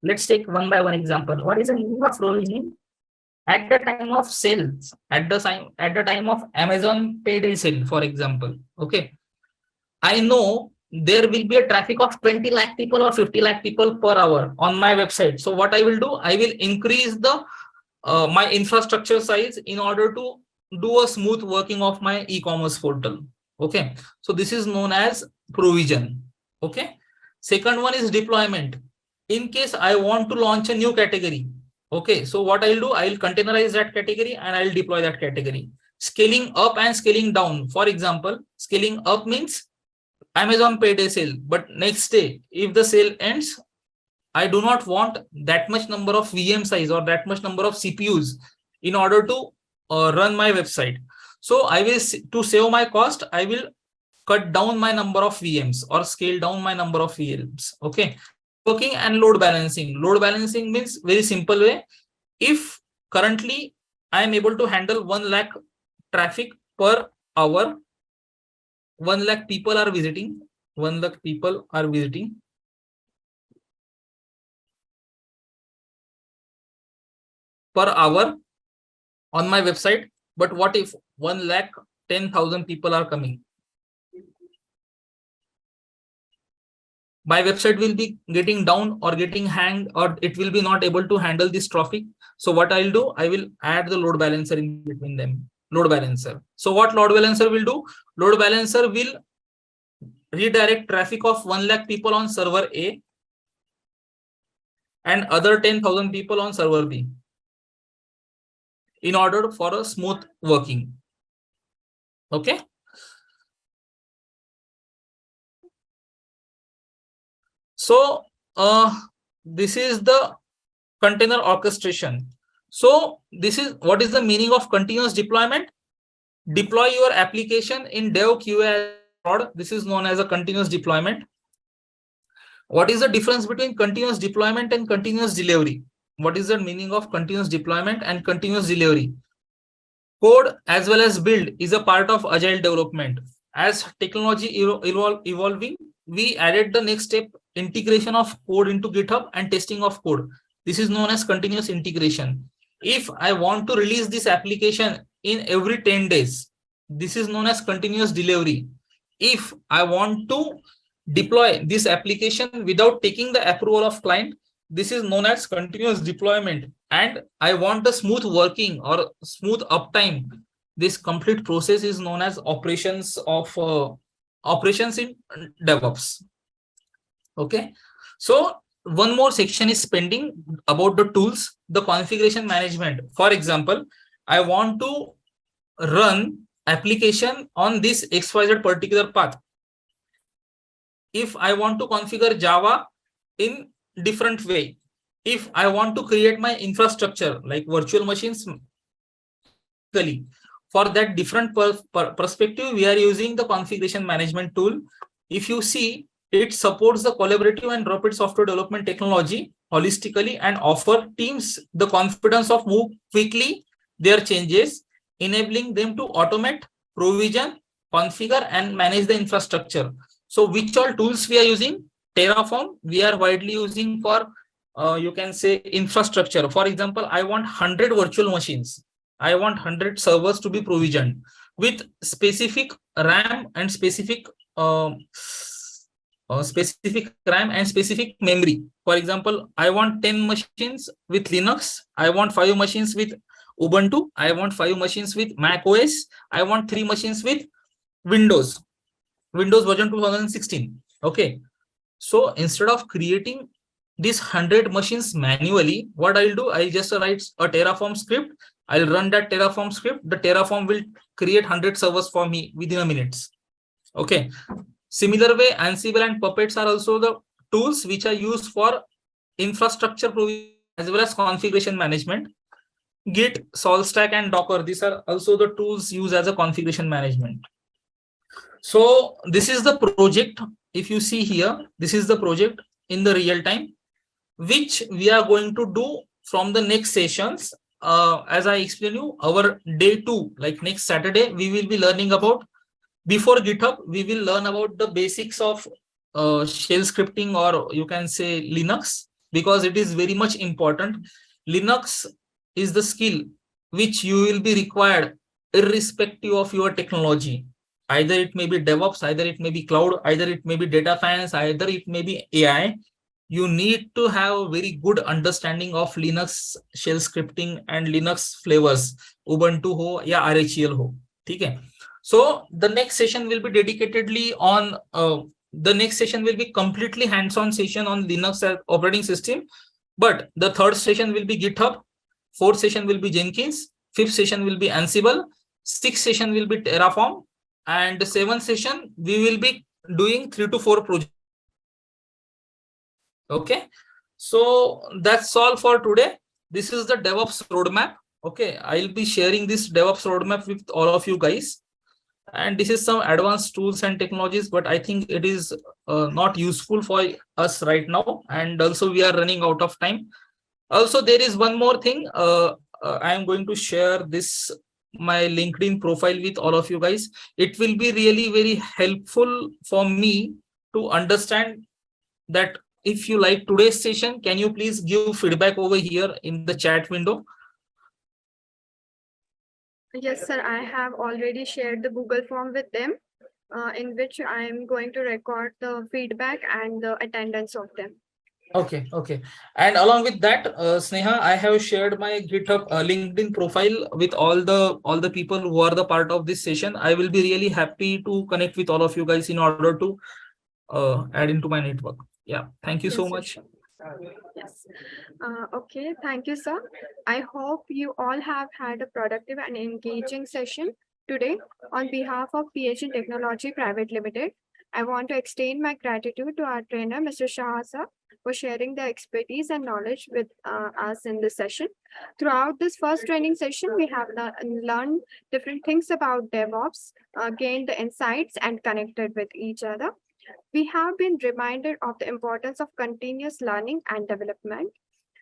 Let's take one by one example. What is the meaning of provisioning? At the time of sales, at the time of Amazon payday sale, for example, okay, I know there will be a traffic of 20 lakh people or 50 lakh people per hour on my website. So what I will do, I will increase the my infrastructure size in order to do a smooth working of my e-commerce portal. Okay, so this is known as provision. Okay, second one is deployment. In case I want to launch a new category, okay, so what I'll do, I'll containerize that category and I'll deploy that category. Scaling up and scaling down. For example, scaling up means Amazon payday sale, but next day, if the sale ends, I do not want that much number of VM size or that much number of CPUs in order to run my website. So I will, to save my cost, I will cut down my number of VMs or scale down my number of VMs. Okay. Working and load balancing. Load balancing means very simple way. If currently I am able to handle 1 lakh traffic per hour, 1 lakh people are visiting, 1 lakh people are visiting. Per hour on my website. But what if 1,10,000 people are coming? My website will be getting down or getting hanged, or it will be not able to handle this traffic. So what I'll do, I will add the load balancer in between them. Load balancer. So what load balancer will do? Load balancer will redirect traffic of 1 lakh people on server A and other 10,000 people on server B in order for a smooth working. Okay. So this is the container orchestration. So this is what is the meaning of continuous deployment. Deploy your application in dev QA prod. This is known as a continuous deployment. What is the difference between continuous deployment and continuous delivery? What is the meaning of continuous deployment and continuous delivery? Code as well as build is a part of agile development. As technology evolving, we added the next step integration of code into GitHub and testing of code. This is known as continuous integration. If I want to release this application in every 10 days, this is known as continuous delivery. If I want to deploy this application without taking the approval of client, this is known as continuous deployment. And I want a smooth working or smooth uptime. This complete process is known as operations in DevOps. Okay, so one more section is pending about the tools, the configuration management. For example, I want to run application on this XYZ particular path. If I want to configure Java in different way, if I want to create my infrastructure like virtual machines, for that different perspective, we are using the configuration management tool. If you see, it supports the collaborative and rapid software development technology holistically and offer teams the confidence of move quickly their changes, enabling them to automate, provision, configure, and manage the infrastructure. So which all tools we are using? Terraform we are widely using for you can say infrastructure. For example, I want 100 virtual machines. I want 100 servers to be provisioned with specific RAM and specific RAM and specific memory. For example, I want 10 machines with Linux. I want 5 machines with Ubuntu. I want 5 machines with Mac OS. I want 3 machines with Windows version 2016. Okay. So instead of creating these 100 machines manually, what I'll do, I'll just write a Terraform script. I'll run that Terraform script. The Terraform will create 100 servers for me within a minute. Okay. Similar way, Ansible and Puppets are also the tools which are used for infrastructure provision as well as configuration management. Git, SaltStack, and Docker, these are also the tools used as a configuration management. So this is the project. If you see here, this is the project in the real time, which we are going to do from the next sessions. As I explained you, our day 2, like next Saturday, we will be learning about, before GitHub, we will learn about the basics of shell scripting, or you can say Linux, because it is very much important. Linux is the skill which you will be required irrespective of your technology. Either it may be DevOps, either it may be cloud, either it may be data science, either it may be AI. You need to have a very good understanding of Linux shell scripting and Linux flavors, Ubuntu ho ya RHEL ho. Okay. So the next session will be dedicatedly on the next session will be completely hands-on session on Linux operating system. But the third session will be GitHub, fourth session will be Jenkins, fifth session will be Ansible, sixth session will be Terraform, and the seventh session we will be doing 3 to 4 projects. Okay, so that's all for today. This is the DevOps roadmap. Okay, I'll be sharing this DevOps roadmap with all of you guys. And this is some advanced tools and technologies, but I think it is not useful for us right now. And also we are running out of time. Also, there is one more thing. I am going to share this, my LinkedIn profile with all of you guys. It will be really very helpful for me to understand that if you like today's session, can you please give feedback over here in the chat window? Yes, sir. I have already shared the Google form with them, in which I am going to record the feedback and the attendance of them. Okay, okay. And along with that, Sneha, I have shared my GitHub LinkedIn profile with all the people who are the part of this session. I will be really happy to connect with all of you guys in order to add into my network. Yeah, thank you so much. Yes. Okay, thank you, sir. I hope you all have had a productive and engaging session today. On behalf of PHN Technology Private Limited, I want to extend my gratitude to our trainer, Mr. Shah sir, for sharing the expertise and knowledge with us in this session. Throughout this first training session, we have learned different things about DevOps, gained the insights, and connected with each other. We have been reminded of the importance of continuous learning and development.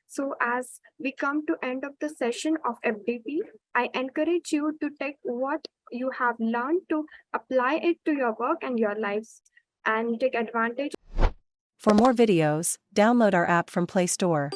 So as we come to end of the session of FDP, I encourage you to take what you have learned to apply it to your work and your lives and take advantage For more videos, download our app from Play Store.